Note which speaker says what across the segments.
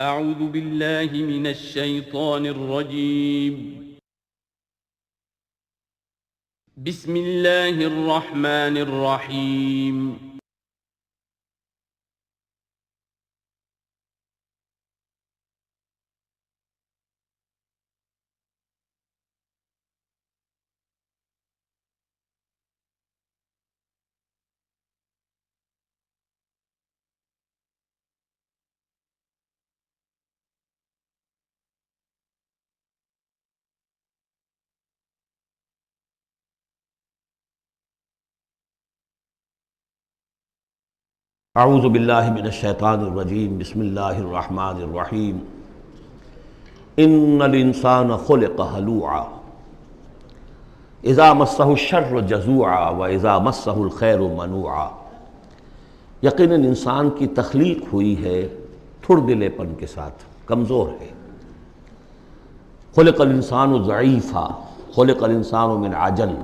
Speaker 1: اعوذ باللہ من الشیطان الرجیم بسم اللہ الرحمن الرحیم
Speaker 2: اعوذ باللہ من الشیطان الرجیم بسم اللہ الرحمن الرحیم ان الانسان خلق ہلوعا اذا مسہ الشر جزوعا واذا مسہ الخیر منوعا۔ یقیناً انسان کی تخلیق ہوئی ہے تھڑ دلے پن کے ساتھ، کمزور ہے۔ خلق الانسان ضعیفا، خلق الانسان من عجل،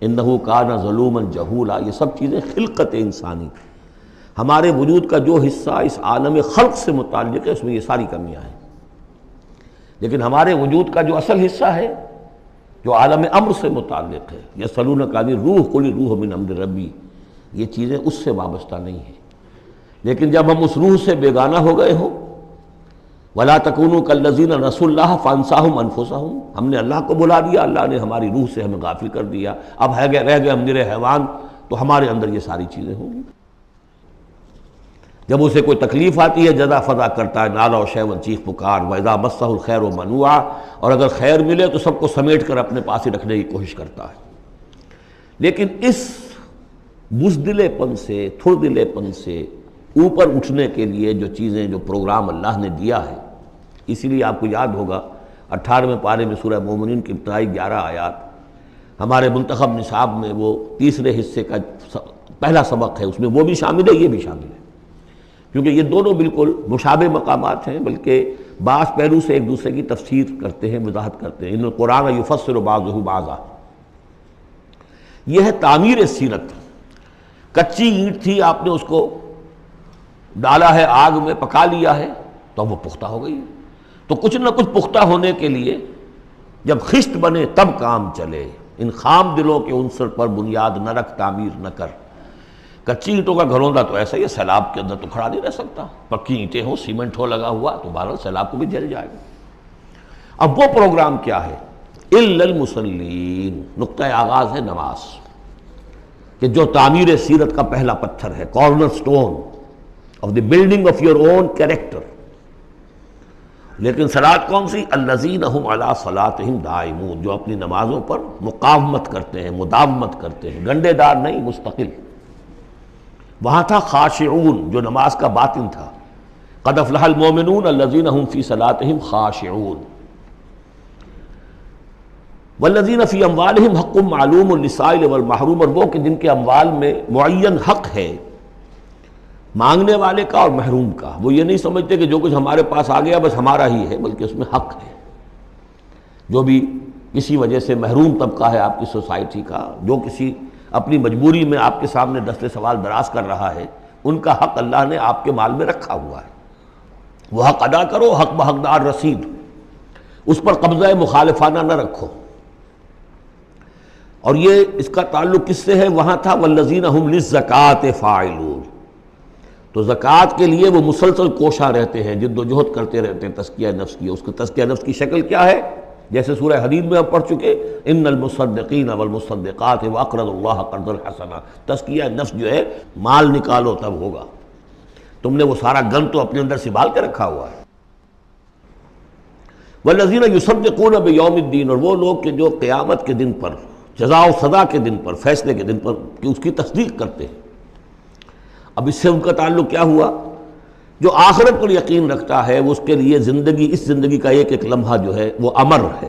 Speaker 2: انہ کان ظلوما جہولا۔ یہ سب چیزیں خلقت انسانی، ہمارے وجود کا جو حصہ اس عالم خلق سے متعلق ہے اس میں یہ ساری کمیاں ہیں، لیکن ہمارے وجود کا جو اصل حصہ ہے جو عالم امر سے متعلق ہے، یسألونک عن الروح قل الروح من امر ربی، یہ چیزیں اس سے وابستہ نہیں ہیں۔ لیکن جب ہم اس روح سے بیگانہ ہو گئے ہوں، وَلَا تَكُونُوا كَالَّذِينَ نَسُوا اللَّهَ فَأَنسَاهُمْ أَنفُسَهُمْ، ہم نے اللہ کو بلا دیا، اللہ نے ہماری روح سے ہمیں غافل کر دیا، اب رہ گئے ہم نرے حیوان، تو ہمارے اندر یہ ساری چیزیں ہوں گی۔ جب اسے کوئی تکلیف آتی ہے جزا فضا کرتا ہے، نالا و شیون، چیخ پکار، وَإِذَا مَسَّهُ الْخَيْرُ مَنُوعًا، اور اگر خیر ملے تو سب کو سمیٹ کر اپنے پاس ہی رکھنے کی کوشش کرتا ہے۔ لیکن اس بزدلے پن سے، تھڑ دلے پن سے اوپر اٹھنے کے لیے جو چیزیں، جو پروگرام اللہ نے دیا ہے، اسی لیے آپ کو یاد ہوگا 18ویں پارے میں سورہ مومنین کی ابتدائی 11 آیات، ہمارے منتخب نصاب میں وہ تیسرے حصے کا پہلا سبق ہے، اس میں وہ بھی شامل ہے، یہ بھی شامل ہے، کیونکہ یہ دونوں بالکل مشابہ مقامات ہیں، بلکہ بعض پہلو سے ایک دوسرے کی تفسیر کرتے ہیں، وضاحت کرتے ہیں۔ ان القرآن یفسر بعضہ بعضا، یہ ہے تعمیر سیرت۔ کچی اینٹ تھی، آپ نے اس کو ڈالا ہے آگ میں، پکا لیا ہے تو وہ پختہ ہو گئی ہے۔ تو کچھ نہ کچھ پختہ ہونے کے لیے جب خشت بنے تب کام چلے۔ ان خام دلوں کے عنصر پر بنیاد نہ رکھ، تعمیر نہ کر۔ کچی اینٹوں کا گھروندا تو ایسا ہی ہے، سیلاب کے اندر تو کھڑا نہیں رہ سکتا، پکی اینٹیں ہوں، سیمنٹ ہو لگا ہوا تو بہرحال سیلاب کو بھی جل جائے گا۔ اب وہ پروگرام کیا ہے؟ الا المصلین، نقطۂ آغاز ہے نماز، کہ جو تعمیر سیرت کا پہلا پتھر ہے، corner stone of the building of your own character. لیکن صلاۃ کون سی؟ الذین ہم علی صلاتہم دائمون، جو اپنی نمازوں پر مقاومت کرتے ہیں، مداومت کرتے ہیں، گنڈے دار نہیں، مستقل۔ وہاں تھا خاشعون، جو نماز کا باطن تھا، قد افلح المؤمنون الذین هم فی صلاتہم خاشعون، والذین فی اموالہم حق معلوم للسائل والمحروم، اور وہ کہ جن کے اموال میں معین حق ہے مانگنے والے کا اور محروم کا۔ وہ یہ نہیں سمجھتے کہ جو کچھ ہمارے پاس آ گیا بس ہمارا ہی ہے، بلکہ اس میں حق ہے۔ جو بھی کسی وجہ سے محروم طبقہ ہے آپ کی سوسائٹی کا، جو کسی اپنی مجبوری میں آپ کے سامنے دست سوال دراز کر رہا ہے، ان کا حق اللہ نے آپ کے مال میں رکھا ہوا ہے، وہ حق ادا کرو، حق بحقدار رسید، اس پر قبضہ مخالفانہ نہ رکھو۔ اور یہ اس کا تعلق کس سے ہے؟ وہاں تھا والذین ہم للزکوٰۃ فاعلون، تو زکوٰۃ کے لیے وہ مسلسل کوشاں رہتے ہیں، جد و جہد کرتے رہتے ہیں تزکیہ نفس کی۔ اس کا تزکیہ نفس کی شکل کیا ہے؟ جیسے سورہ حدید میں ہم پڑھ چکے، ان المصدقین والمصدقات واقرضوا اللہ قرضا حسنا، تزکیہ نفس جو ہے مال نکالو تب ہوگا، تم نے وہ سارا گن تو اپنے اندر سنبھال کے رکھا ہوا ہے۔ والذین یصدقون بیوم الدین، اور وہ لوگ کہ جو قیامت کے دن پر، جزا و سزا کے دن پر، فیصلے کے دن پر کہ اس کی تصدیق کرتے ہیں۔ اب اس سے ان کا تعلق کیا ہوا؟ جو آخرت پر یقین رکھتا ہے وہ اس کے لیے زندگی، اس زندگی کا ایک ایک لمحہ جو ہے وہ امر ہے۔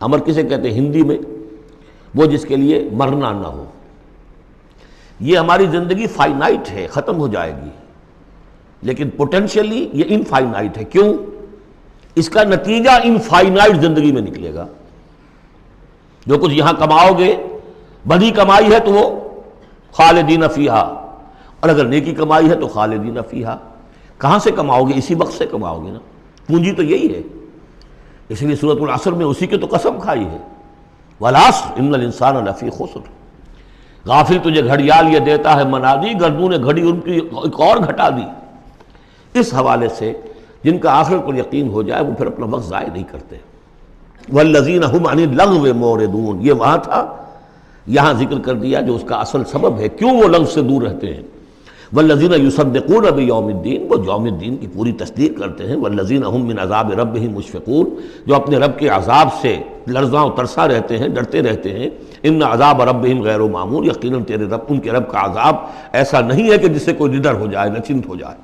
Speaker 2: امر کسے کہتے ہیں ہندی میں؟ وہ جس کے لیے مرنا نہ ہو۔ یہ ہماری زندگی فائنائٹ ہے، ختم ہو جائے گی، لیکن پوٹینشلی یہ انفائنائٹ ہے۔ کیوں؟ اس کا نتیجہ انفائنائٹ زندگی میں نکلے گا۔ جو کچھ یہاں کماؤ گے، بدی کمائی ہے تو وہ خالدین فیہا، اور اگر نیکی کمائی ہے تو خالدین فیہا۔ کہاں سے کماؤ گے؟ اسی وقت سے کماؤ گے نا، پونجی تو یہی ہے۔ اس لیے سورۃ العصر میں اسی کی تو قسم کھائی ہے، والعصر ان الانسان لفی خسر۔ غافل تجھے گھڑیال یہ دیتا ہے منادی، گردوں نے گھڑی ان کی ایک اور گھٹا دی۔ اس حوالے سے جن کا آخرت پر یقین ہو جائے وہ پھر اپنا وقت ضائع نہیں کرتے۔ والذین هم عن اللغو معرضون، یہ وہاں تھا، یہاں ذکر کر دیا جو اس کا اصل سبب ہے کیوں وہ لغو سے دور رہتے ہیں۔ والذین یصدقون بیوم الدین، وہ یوم الدین کی پوری تصدیق کرتے ہیں۔ والذین هم من عذاب ربهم مشفقون، جو اپنے رب کے عذاب سے لرزاں و ترساں رہتے ہیں، ڈرتے رہتے ہیں۔ ان عذاب ربهم غیر معمول، یقیناً تیرے رب، ان کے رب کا عذاب ایسا نہیں ہے کہ جس سے کوئی نڈر ہو جائے، نچنت ہو جائے۔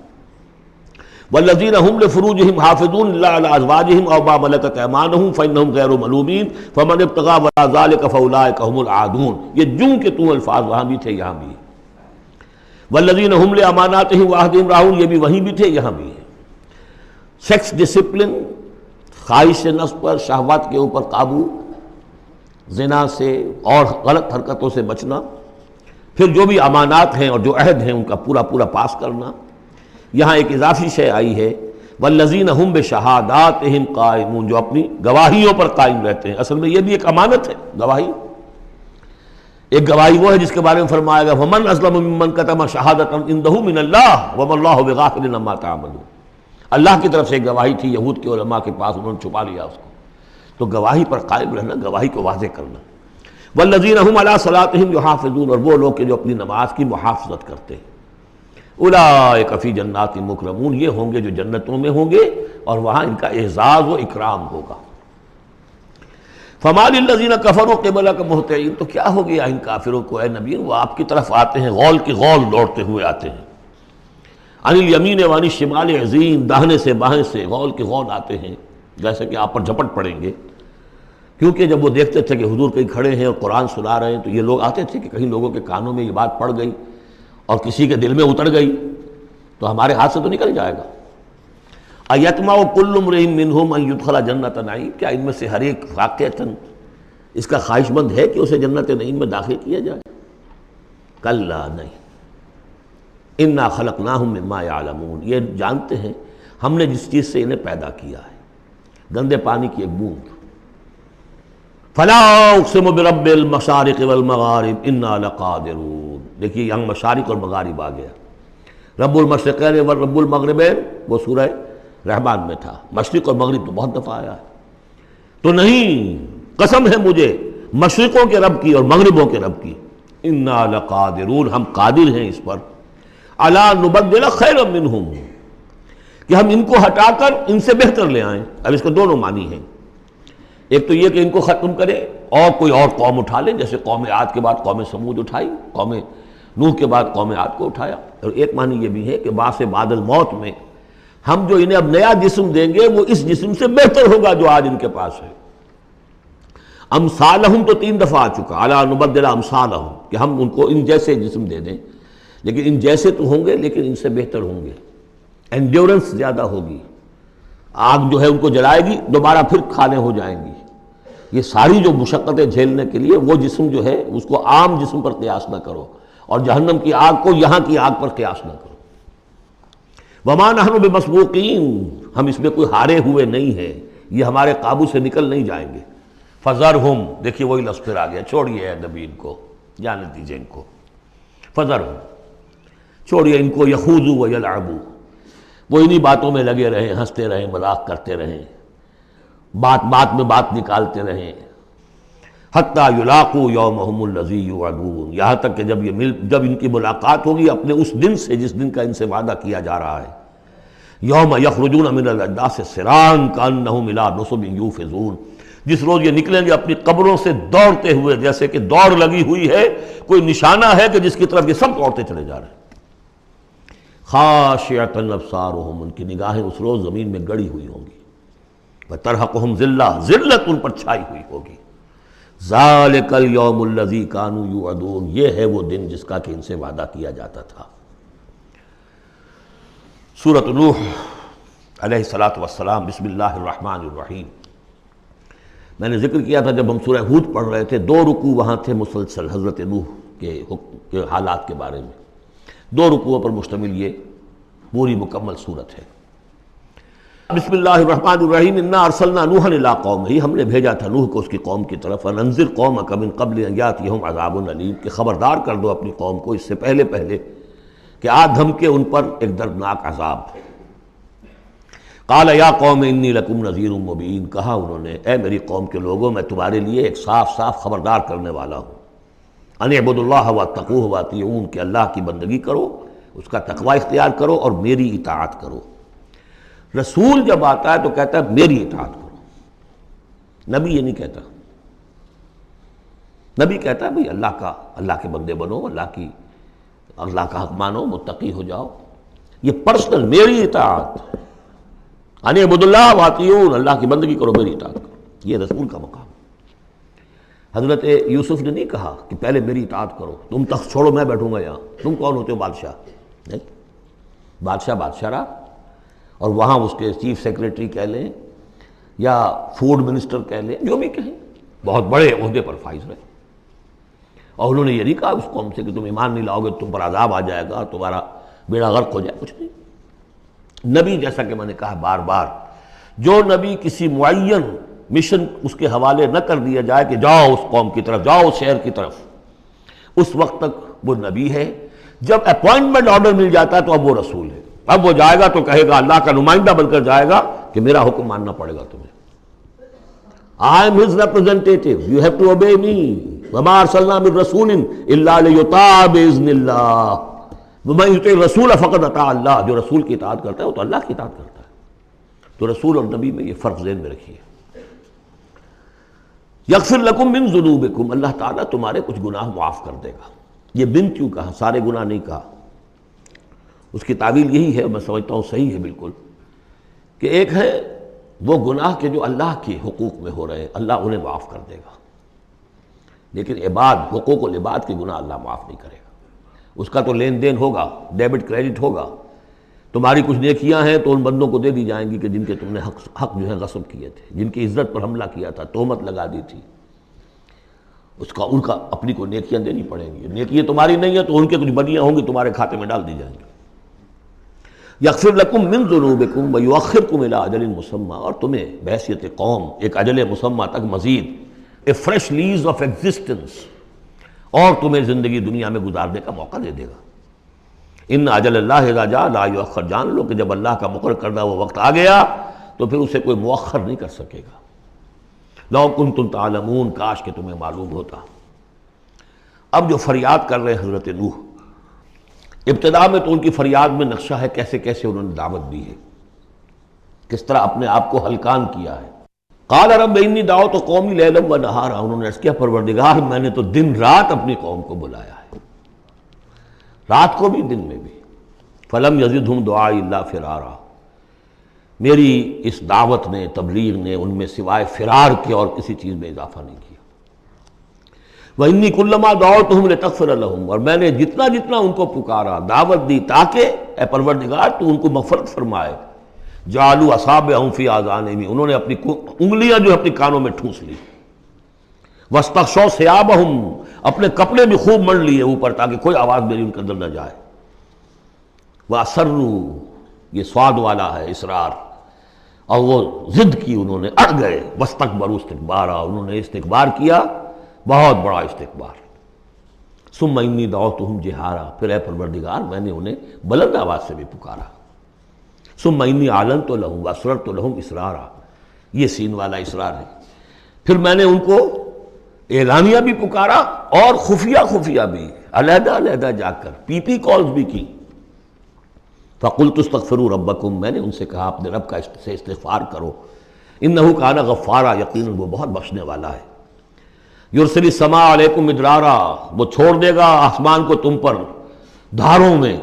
Speaker 2: والذین هم لفروجهم حافظون الا علی ازواجهم او ما ملکت ایمانهم فانهم غیر ملومین فمن ابتغى وراء ذلك فاولئک هم العادون۔ یہ جوں کے توں الفاظ وہاں بھی تھے یہاں بھی۔ والذین هم لاماناتهم وعهدهم راعون، یہ بھی وہیں بھی تھے یہاں بھی ہے۔ سیکس ڈسپلن، خواہش نفس پر، شہوات کے اوپر قابو، زنا سے اور غلط حرکتوں سے بچنا، پھر جو بھی امانات ہیں اور جو عہد ہیں ان کا پورا پورا پاس کرنا۔ یہاں ایک اضافی شے آئی ہے، والذین هم بشہاداتہم قائمون، جو اپنی گواہیوں پر قائم رہتے ہیں۔ اصل میں یہ بھی ایک امانت ہے گواہی۔ ایک گواہی وہ ہے جس کے بارے میں فرمایا گیا ومن اظلم ممن کتم شہادۃ عنده من اللہ وما اللہ بغافل عما تعملون۔ اللہ کی طرف سے ایک گواہی تھی یہود کے علماء کے پاس، انہوں نے چھپا لیا اس کو۔ تو گواہی پر قائم رہنا، گواہی کو واضح کرنا۔ والذین هم علی صلاتہم یحافظون، اور وہ لوگ کہ جو اپنی نماز کی محافظت کرتے ہیں۔ اولئک فی جنات مکرمون، یہ ہوں گے جو جنتوں میں ہوں گے اور وہاں ان کا اعزاز و اکرام ہوگا۔ فما للذین کفروا قبلک مہطعین، تو کیا ہو گیا ان کافروں کو اے نبی، وہ آپ کی طرف آتے ہیں، غول کی غول دوڑتے ہوئے آتے ہیں۔ عن الیمین وعن الشمال عزین، داہنے سے بائیں سے غول کی غول آتے ہیں، جیسے کہ آپ پر جھپٹ پڑیں گے۔ کیونکہ جب وہ دیکھتے تھے کہ حضور کہیں کھڑے ہیں اور قرآن سنا رہے ہیں تو یہ لوگ آتے تھے کہ کہیں لوگوں کے کانوں میں یہ بات پڑ گئی اور کسی کے دل میں اتر گئی تو ہمارے ہاتھ سے تو نکل جائے گا۔ ایطمع کل امرئ منہم ان یدخل جنت نعیم، کیا ان میں سے ہر ایک واقعتاً اس کا خواہش مند ہے کہ اسے جنت نعیم میں داخل کیا جائے؟ کلا نہیں، انا خلقناہم مما یعلمون، یہ جانتے ہیں ہم نے جس چیز سے انہیں پیدا کیا ہے، گندے پانی کی ایک بوند۔ فلا اقسم برب المشارق والمغارب انا لقادرون، دیکھیے یہاں مشارق اور مغارب آ گیا۔ رب المشرقین ورب المغربین وہ سورہ رحمان میں تھا، مشرق اور مغرب تو بہت دفعہ آیا ہے۔ تو نہیں، قسم ہے مجھے مشرقوں کے رب کی اور مغربوں کے رب کی، انا لقادرون، ہم قادر ہیں اس پر، الا نبدل خیرا منہم، کہ ہم ان کو ہٹا کر ان سے بہتر لے آئیں۔ اب اس کے دونوں معنی ہیں، ایک تو یہ کہ ان کو ختم کرے اور کوئی اور قوم اٹھا لے، جیسے قوم عاد کے بعد قوم سمود اٹھائی، قوم نوح کے بعد قوم عاد کو اٹھایا۔ اور ایک معنی یہ بھی ہے کہ بعث بعد الموت میں ہم جو انہیں اب نیا جسم دیں گے وہ اس جسم سے بہتر ہوگا جو آج ان کے پاس ہے۔ امثالہم تو 3 دفعہ آ چکا، الا نبدل امثالہم، کہ ہم ان کو ان جیسے جسم دے دیں، لیکن ان جیسے تو ہوں گے لیکن ان سے بہتر ہوں گے، انڈیورنس زیادہ ہوگی، آگ جو ہے ان کو جلائے گی دوبارہ پھر کھانے ہو جائیں گی۔ یہ ساری جو مشقتیں جھیلنے کے لیے وہ جسم جو ہے اس کو عام جسم پر قیاس نہ کرو، اور جہنم کی آگ کو یہاں کی آگ پر قیاس نہ کرو۔ وما نحن بمسبوقین، ہم اس میں کوئی ہارے ہوئے نہیں ہیں، یہ ہمارے قابو سے نکل نہیں جائیں گے۔ فذرہم، دیکھیے وہی لفظ پھر آ گیا، چھوڑیے اے نبی ان کو، جانے دیجیے ان کو، فذرہم، چھوڑیے ان کو، یخوضوا ویلعبوا، وہ انہی باتوں میں لگے رہیں، ہنستے رہیں، مذاق کرتے رہیں، بات بات میں بات نکالتے رہیں، حتیٰ یلاقوا یومہم الذی یوعدون، یہاں تک کہ جب ان کی ملاقات ہوگی اپنے اس دن سے جس دن کا ان سے وعدہ کیا جا رہا ہے۔ یوم یخرجون من الاجداث سراعا کانہم الی نصب یوفضون، جس روز یہ نکلیں گے اپنی قبروں سے دوڑتے ہوئے، جیسے کہ دوڑ لگی ہوئی ہے، کوئی نشانہ ہے کہ جس کی طرف یہ سب دوڑتے چلے جا رہے ہیں۔ خاشعۃ ابصارہم، ان کی نگاہیں اس روز زمین میں گڑی ہوئی ہوں گی، وترہقہم ذلہ، ذلت ان پر چھائی ہوئی ہوگی۔ ذالک الیوم الذی کانوا یوعدون، یہ ہے وہ دن جس کا کہ ان سے وعدہ کیا جاتا تھا۔ سورۃ نوح علیہ الصلاۃ والسلام، بسم اللہ الرحمن الرحیم۔ میں نے ذکر کیا تھا جب ہم سورہ ہود پڑھ رہے تھے، 2 رکوع وہاں تھے مسلسل حضرت نوح کے حالات کے بارے میں، 2 رکوعوں پر مشتمل یہ پوری مکمل صورت ہے۔ بسم اللہ الرحمن الرحیم، انا ارسلنا نوحا الی قومہ، ہم نے بھیجا تھا نوح کو اس کی قوم کی طرف، انذر قومک من قبل ان یاتیہم عذاب علیم، کہ خبردار کر دو اپنی قوم کو اس سے پہلے کہ آ دھمکے ان پر ایک دردناک عذاب۔ قال یا قوم انی لکم نذیر مبین، کہا انہوں نے اے میری قوم کے لوگوں میں تمہارے لیے ایک صاف صاف خبردار کرنے والا ہوں، ان اعبدوا اللہ واتقوہ واطیعون، کہ اللہ کی بندگی کرو، اس کا تقوی اختیار کرو اور میری اطاعت کرو۔ رسول جب آتا ہے تو کہتا ہے میری اطاعت کرو، نبی یہ نہیں کہتا۔ نبی کہتا ہے بھئی اللہ کے بندے بنو، اللہ کا حق مانو، متقی ہو جاؤ، یہ پرسنل میری اطاعت، ان اعبدوا اللہ واطیعون، اللہ کی بندگی کرو، میری اطاعت کرو، یہ رسول کا مقام۔ حضرت یوسف نے نہیں کہا کہ پہلے میری اطاعت کرو، تم تخت چھوڑو میں بیٹھوں گا یہاں، تم کون ہوتے ہو بادشاہ؟ نہیں، بادشاہ رہا، اور وہاں اس کے چیف سیکریٹری کہہ لیں یا فوڈ منسٹر کہہ لیں، جو بھی کہیں، بہت بڑے عہدے پر فائز رہے، اور انہوں نے یہ نہیں کہا اس قوم سے کہ تم ایمان نہیں لاؤ گے تم پر عذاب آ جائے گا، تمہارا بیڑا غرق ہو جائے، کچھ نہیں۔ نبی جیسا کہ میں نے کہا بار بار، جو نبی کسی معین مشن اس کے حوالے نہ کر دیا جائے کہ جاؤ اس قوم کی طرف، جاؤ اس شہر کی طرف، اس وقت تک وہ نبی ہے۔ جب اپوائنٹمنٹ آرڈر مل جاتا ہے تو اب وہ رسول ہے، اب وہ جائے گا تو کہے گا، اللہ کا نمائندہ بن کر جائے گا کہ میرا حکم ماننا پڑے گا تمہیں، I am his representative, you have to obey me، وما ارسلنا من رسول الا لیطاع باذن اللہ، ومن یطع الرسول فقد اطاع اللہ، جو رسول کی اطاعت کرتا ہے وہ تو اللہ کی اطاعت کرتا ہے۔ تو رسول اور نبی میں یہ فرق ذہن میں رکھیے۔ یغفر لکم من ذنوبکم، اللہ تعالیٰ تمہارے کچھ گناہ معاف کر دے گا۔ یہ بن کیوں کہا، سارے گناہ نہیں کہا؟ اس کی تعویل یہی ہے، میں سمجھتا ہوں صحیح ہے بالکل، کہ ایک ہے وہ گناہ کے جو اللہ کے حقوق میں ہو رہے ہیں، اللہ انہیں معاف کر دے گا، لیکن عباد، حقوق العباد کے گناہ اللہ معاف نہیں کرے گا۔ اس کا تو لین دین ہوگا، ڈیبٹ کریڈٹ ہوگا، تمہاری کچھ نیکیاں ہیں تو ان بندوں کو دے دی جائیں گی کہ جن کے تم نے حق جو ہے غصب کیے تھے، جن کی عزت پر حملہ کیا تھا، تہمت لگا دی تھی، ان کا اپنی کو نیکیاں دینی پڑیں گی۔ نیکیاں تمہاری نہیں ہیں تو ان کے کچھ بدیاں ہوں گی، تمہارے کھاتے میں ڈال دی جائیں گی۔ یغفر لکم من ذنوبکم ویؤخرکم الی اجل مسمی، اور تمہیں بحیثیت قوم ایک اجل مسمی تک مزید a fresh lease of existence, اور تمہیں زندگی دنیا میں گزارنے کا موقع دے دے گا۔ ان اجل اللہ اذا جاء لا یؤخر، جان لو کہ جب اللہ کا مقرر کردہ وہ وقت آ گیا تو پھر اسے کوئی مؤخر نہیں کر سکے گا۔ لو کنتم تعلمون، کاش کہ تمہیں معلوم ہوتا۔ اب جو فریاد کر رہے حضرت نوح، ابتدا میں تو ان کی فریاد میں نقشہ ہے کیسے کیسے انہوں نے دعوت دی ہے، کس طرح اپنے آپ کو ہلکان کیا ہے۔ قال رب انی دعوت قومی لیلا و نہارا، انہوں نے عرض کیا پروردگار میں نے تو دن رات اپنی قوم کو بلایا ہے، رات کو بھی دن میں بھی۔ فلم یزدہم دعائی الا فرارا، میری اس دعوت نے، تبلیغ نے ان میں سوائے فرار کے اور کسی چیز میں اضافہ نہیں کیا۔ وَإِنِّي كُلَّمَا دَعَوْتُهُمْ لِتَغْفِرَ لَهُمْ، اور میں نے جتنا جتنا ان کو پکارا، دعوت دی تاکہ اے پروردگار تو ان کو مغفرت فرمائے، جعلوا اصابعهم فی آذانہم، انہوں نے اپنی انگلیاں جو اپنی کانوں میں ٹھونس لی، واستغشوا ثیابہم، اپنے کپڑے بھی خوب مڑ لیے اوپر تاکہ کوئی آواز میری ان کے اندر نہ جائے، وَأَصَرُّوا، یہ سواد والا ہے اصرار، اور وہ ضد کی، انہوں نے اڑ گئے، واستكبروا استکبارا، انہوں نے استکبار کیا، بہت بڑا استکبار۔ ثم انی دعوتہم جہارا، پھر اے پروردگار میں نے انہیں بلند آواز سے بھی پکارا۔ ثم انی اعلنت لہم واسررت لہم اسرارا، یہ سین والا اسرار ہے، پھر میں نے ان کو اعلانیہ بھی پکارا اور خفیہ بھی، علیحدہ علیحدہ جا کر پی پی کالز بھی کی۔ فقلت استغفروا ربکم، میں نے ان سے کہا اپنے رب کا سے استغفار کرو، انہ کان غفارا، یقیناً وہ بہت بخشنے والا ہے۔ یرسل السماء علیکم مدرارا، وہ چھوڑ دے گا آسمان کو تم پر دھاروں میں،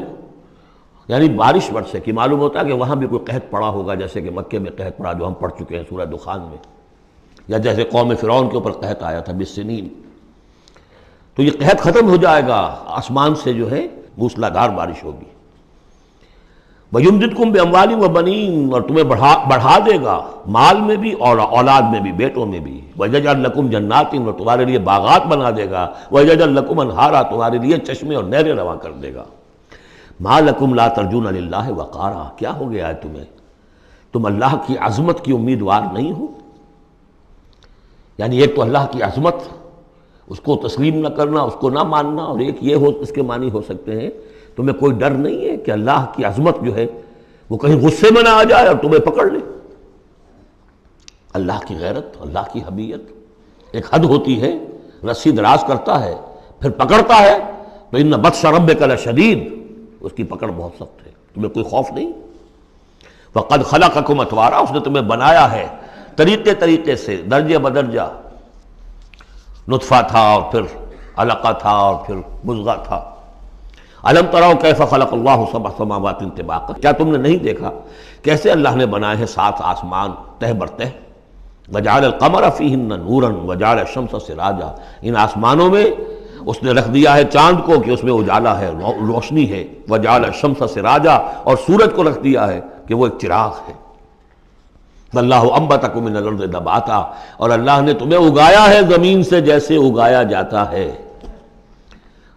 Speaker 2: یعنی بارش برسے، کہ معلوم ہوتا ہے کہ وہاں بھی کوئی قحط پڑا ہوگا، جیسے کہ مکے میں قحط پڑا جو ہم پڑھ چکے ہیں سورہ دخان میں، یا جیسے قوم فرعون کے اوپر قحط آیا تھا بالسنین، تو یہ قحط ختم ہو جائے گا، آسمان سے جو ہے موسلا دھار بارش ہوگی۔ وَيُمْدِدْكُمْ بِأَمْوَالٍ وَبَنِينَ، اور تمہیں بڑھا دے گا مال میں بھی اور اولاد میں بھی، بیٹوں میں بھی۔ وَيَجْعَلْ لَكُمْ جَنَّاتٍ، اور تمہارے لیے باغات بنا دے گا۔ وَيَجْعَلْ لَكُمْ أَنْهَارًا، تمہارے لیے چشمے اور نہریں رواں کر دے گا۔ ما لکم لا ترجون للہ وقارا، کیا ہو گیا ہے تمہیں، تم اللہ کی عظمت کی امیدوار نہیں ہو؟ یعنی ایک تو اللہ کی عظمت، اس کو تسلیم نہ کرنا، اس کو نہ ماننا، اور ایک یہ ہو، اس کے معنی ہو سکتے ہیں تمہیں کوئی ڈر نہیں ہے کہ اللہ کی عظمت جو ہے وہ کہیں غصے میں نہ آ جائے اور تمہیں پکڑ لے۔ اللہ کی غیرت، اللہ کی حمیت ایک حد ہوتی ہے، رسی دراز کرتا ہے پھر پکڑتا ہے تو ان بطش ربک لشدید، اس کی پکڑ بہت سخت ہے، تمہیں کوئی خوف نہیں۔ وقد خلقکم اطوارا، اس نے تمہیں بنایا ہے طریقے سے، درجے بدرجہ، نطفہ تھا اور پھر علقہ تھا اور پھر مضغہ تھا۔ الم تروا کیف خلق اللہ سبع سماوات طباقا، کیا تم نے نہیں دیکھا کیسے اللہ نے بنائے ہیں 7 آسمان تہ بر تہ، وجعل القمر فیہن نورا وجعل الشمس سراجا، ان آسمانوں میں اس نے رکھ دیا ہے چاند کو کہ اس میں اجالا ہے، روشنی ہے، وجعل الشمس سراجا، اور سورج کو رکھ دیا ہے کہ وہ ایک چراغ ہے۔ واللہ انبتکم من الارض نباتا، اور اللہ نے تمہیں اگایا ہے زمین سے جیسے اگایا جاتا ہے،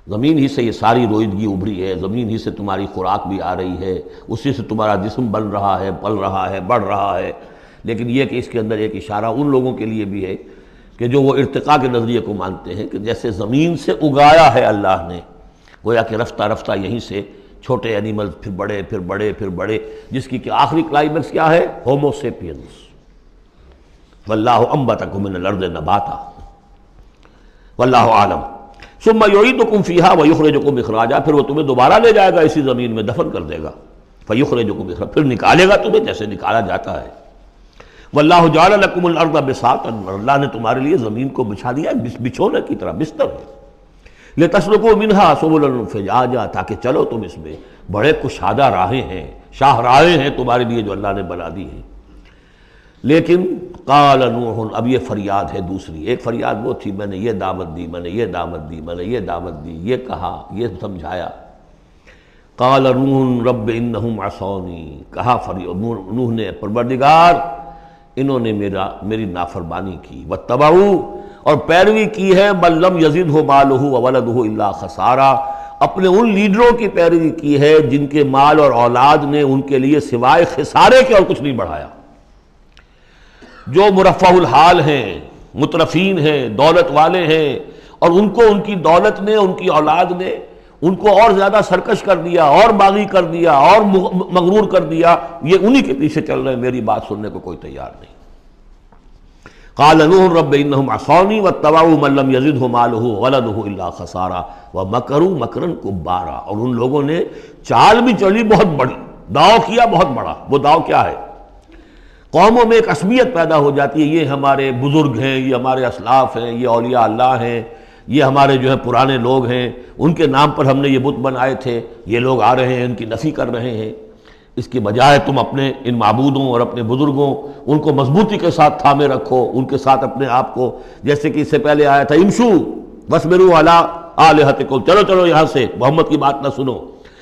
Speaker 2: زمین ہی سے یہ ساری روئیدگی ابھری ہے، زمین ہی سے تمہاری خوراک بھی آ رہی ہے، اسی سے تمہارا جسم بن رہا ہے، پل رہا ہے، بڑھ رہا ہے۔ لیکن یہ کہ اس کے اندر ایک اشارہ ان لوگوں کے لیے بھی ہے کہ جو وہ ارتقاء کے نظریے کو مانتے ہیں کہ جیسے زمین سے اگایا ہے اللہ نے، گویا کہ رفتہ رفتہ یہیں سے چھوٹے اینیمل پھر بڑے پھر بڑے پھر بڑے، جس کی کہ آخری کلائمیکس کیا ہے؟ Homo sapiens. واللہ انبتکم من الارض نباتا واللہ عالم ثم یعیدکم فیہا ویخرجکم اخراجا، پھر وہ تمہیں دوبارہ لے جائے گا اسی زمین میں، دفن کر دے گا، فیخرجکم اخراجا، پھر نکالے گا تمہیں جیسے نکالا جاتا ہے۔ واللہ جعل لکم الارض بساطا، اللہ نے تمہارے لیے زمین کو بچھا دیا بچھونے کی طرح، بستر ہے، لتسلکوا منہا سبلا فجاجا، تاکہ چلو تم اس میں، بڑے کشادہ راہیں ہیں، شاہ راہیں ہیں تمہارے لیے جو اللہ نے بنا دی ہیں۔ لیکن قال نوح، اب یہ فریاد ہے دوسری، ایک فریاد وہ تھی میں نے یہ دعوت دی، میں نے یہ دعوت دی، میں نے یہ دعوت دی، یہ کہا، یہ سمجھایا۔ قال نوح رب انہم عصونی، کہا نوح نے پروردگار انہوں نے میری نافرمانی کی، واتبعوا، اور پیروی کی ہے، من لم یزدہ مالہ وولدہ الا خسارا، اپنے ان لیڈروں کی پیروی کی ہے جن کے مال اور اولاد نے ان کے لیے سوائے خسارے کے اور کچھ نہیں بڑھایا۔ جو مرفہ الحال ہیں، مترفین ہیں، دولت والے ہیں، اور ان کو ان کی دولت نے، ان کی اولاد نے ان کو اور زیادہ سرکش کر دیا، اور باغی کر دیا، اور مغرور کر دیا، یہ انہی کے پیچھے چل رہے ہیں، میری بات سننے کو کوئی تیار نہیں۔ قال نوح رب انہم عصونی واتبعوا من لم یزدہ مالہ وولدہ الا خسارا ومکروا مکرا کبارا، اور ان لوگوں نے چال بھی چلی بہت بڑی، داؤ کیا بہت بڑا۔ وہ داؤ کیا ہے؟ قوموں میں ایک عصبیت پیدا ہو جاتی ہے، یہ ہمارے بزرگ ہیں، یہ ہمارے اسلاف ہیں، یہ اولیاء اللہ ہیں، یہ ہمارے جو ہے پرانے لوگ ہیں، ان کے نام پر ہم نے یہ بت بنائے تھے، یہ لوگ آ رہے ہیں ان کی نفی کر رہے ہیں۔ اس کی بجائے تم اپنے ان معبودوں اور اپنے بزرگوں ان کو مضبوطی کے ساتھ تھامے رکھو، ان کے ساتھ اپنے آپ کو، جیسے کہ اس سے پہلے آیا تھا امشو واصبروا علی آلہتکم، چلو چلو یہاں سے، محمد کی بات نہ سنو،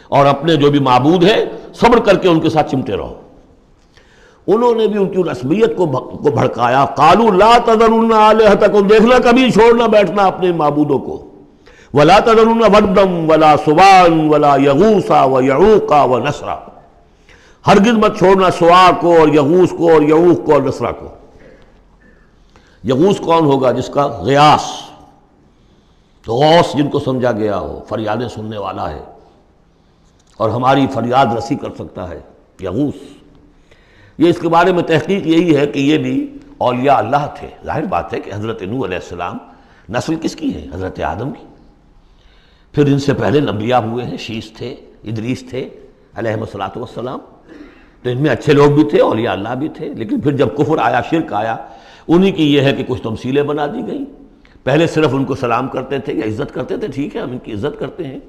Speaker 2: اور اپنے جو بھی معبود ہیں صبر کر کے ان کے ساتھ چمٹے رہو۔ انہوں نے بھی ان کی رسمیت کو بھڑکایا، قالوا لا تذرن آلہتکم، دیکھنا کبھی چھوڑنا بیٹھنا اپنے معبودوں کو، ولا تذرن ودا ولا سواعا ولا یغوث ویعوق ونسرا، ہرگز مت چھوڑنا سواع کو اور یغوث کو اور یعوق کو اور نسرا کو۔ یغوث کون ہوگا؟ جس کا غیاث، غوث جن کو سمجھا گیا ہو، فریادیں سننے والا ہے اور ہماری فریاد رسی کر سکتا ہے، یغوث۔ یہ اس کے بارے میں تحقیق یہی ہے کہ یہ بھی اولیاء اللہ تھے۔ ظاہر بات ہے کہ حضرت نوح علیہ السلام نسل کس کی ہے؟ حضرت آدم کی۔ پھر ان سے پہلے انبیاء ہوئے ہیں، شیث تھے، ادریس تھے علیہم الصلاۃ والسلام، تو ان میں اچھے لوگ بھی تھے، اولیاء اللہ بھی تھے۔ لیکن پھر جب کفر آیا، شرک آیا، انہی کی یہ ہے کہ کچھ تمثیلیں بنا دی گئیں۔ پہلے صرف ان کو سلام کرتے تھے یا عزت کرتے تے، ٹھیک ہے ہم ان کی عزت کرتے ہیں۔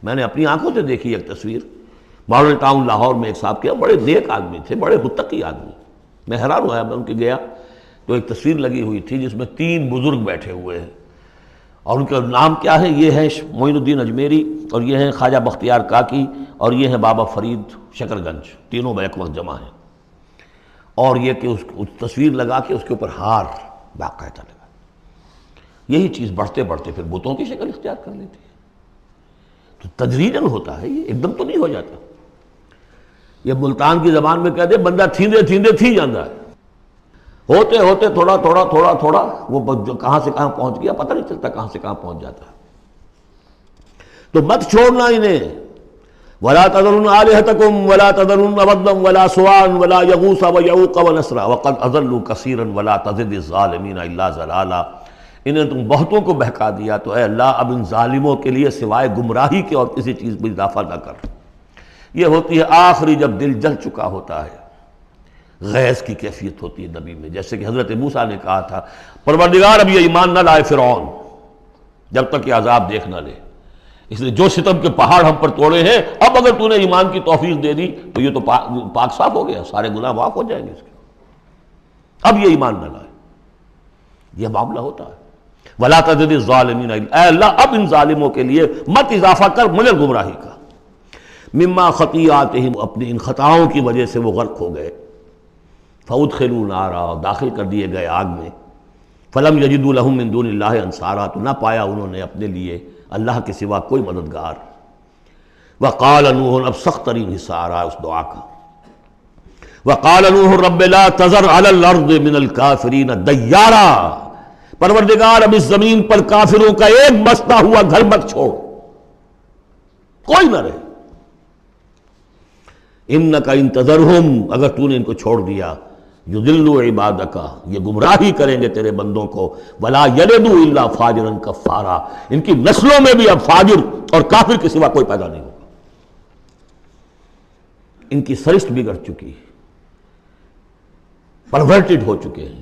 Speaker 2: میں نے اپنی آنکھوں سے دیکھی ایک تصویر، ماڈل ٹاؤن لاہور میں ایک صاحب کے بڑے نیک آدمی تھے، بڑے متقی آدمی، میں حیران ہوا، میں ان کے گیا تو ایک تصویر لگی ہوئی تھی جس میں 3 بزرگ بیٹھے ہوئے ہیں، اور ان کا نام کیا ہے؟ یہ ہے معین الدین اجمیری، اور یہ ہیں خواجہ بختیار کاکی، اور یہ ہیں بابا فرید شکر گنج، تینوں بیک وقت جمع ہیں۔ اور یہ کہ اس تصویر لگا کے اس کے اوپر ہار باقاعدہ لگا۔ یہی چیز بڑھتے بڑھتے پھر بتوں کی شکل اختیار کر لیتی ہے۔ تو تدریجاً ہوتا ہے، یہ ایک دم تو نہیں ہو جاتا. یہ ملتان کی زبان میں کہتے ہیں بندہ تھیندے تھیندے تھی جاتا ہے، ہوتے ہوتے تھوڑا تھوڑا تھوڑا تھوڑا وہ جو کہاں سے کہاں پہنچ گیا پتہ نہیں چلتا کہاں سے کہاں پہنچ جاتا ہے. تو مت چھوڑنا انہیں. ولا تذرن آلہتکم ولا تذرن ودا ولا سواعا ولا یغوث ویعوق ونسرا وقد اضلوا کثیرا ولا تزد الظالمین الا ضلالا. انہیں تم بہتوں کو بہکا دیا تو اے اللہ اب ان ظالموں کے لیے سوائے گمراہی کے اور کسی چیز میں اضافہ نہ کر. یہ ہوتی ہے آخری جب دل جل چکا ہوتا ہے، غیظ کی کیفیت ہوتی ہے نبی میں، جیسے کہ حضرت موسیٰ نے کہا تھا پروردگار اب یہ ایمان نہ لائے فرعون جب تک یہ عذاب دیکھ نہ لے، اس لیے جو ستم کے پہاڑ ہم پر توڑے ہیں اب اگر تو نے ایمان کی توفیق دے دی تو یہ تو پاک صاف ہو گیا، سارے گناہ معاف ہو جائیں گے اس کے، اب یہ ایمان نہ لائے. یہ معاملہ ہوتا ہے. ولا تزد الظالمین، اے اللہ اب ان ظالموں کے لیے مت اضافہ کر مگر گمراہی کا. مما خطیئاتہم، اپنی ان خطاؤں کی وجہ سے وہ غرق ہو گئے. فادخلوا نارا، داخل کر دیے گئے آگ میں. فلم یجدوا لہم من دون اللہ انصارا، تو نہ پایا انہوں نے اپنے لیے اللہ کے سوا کوئی مددگار. وقال نوح، اب سخت ترین حصہ آ رہا ہے اس دعا کا. وقال نوح رب لا تذر علی الارض من الکافرین دیارا، پروردگار اب اس زمین پر کافروں کا ایک بستا ہوا گھر مت چھوڑ، کوئی نہ رہے. انک ان تذرہم، اگر تو نے ان کو چھوڑ دیا، یضلوا عبادک، یہ گمراہی کریں گے تیرے بندوں کو. ولا یلدوا الا فاجرا کفارا، ان کی نسلوں میں بھی اب فاجر اور کافر کے سوا کوئی پیدا نہیں ہوگا. ان کی سرشت بگڑ چکی، پرورٹڈ ہو چکے ہیں.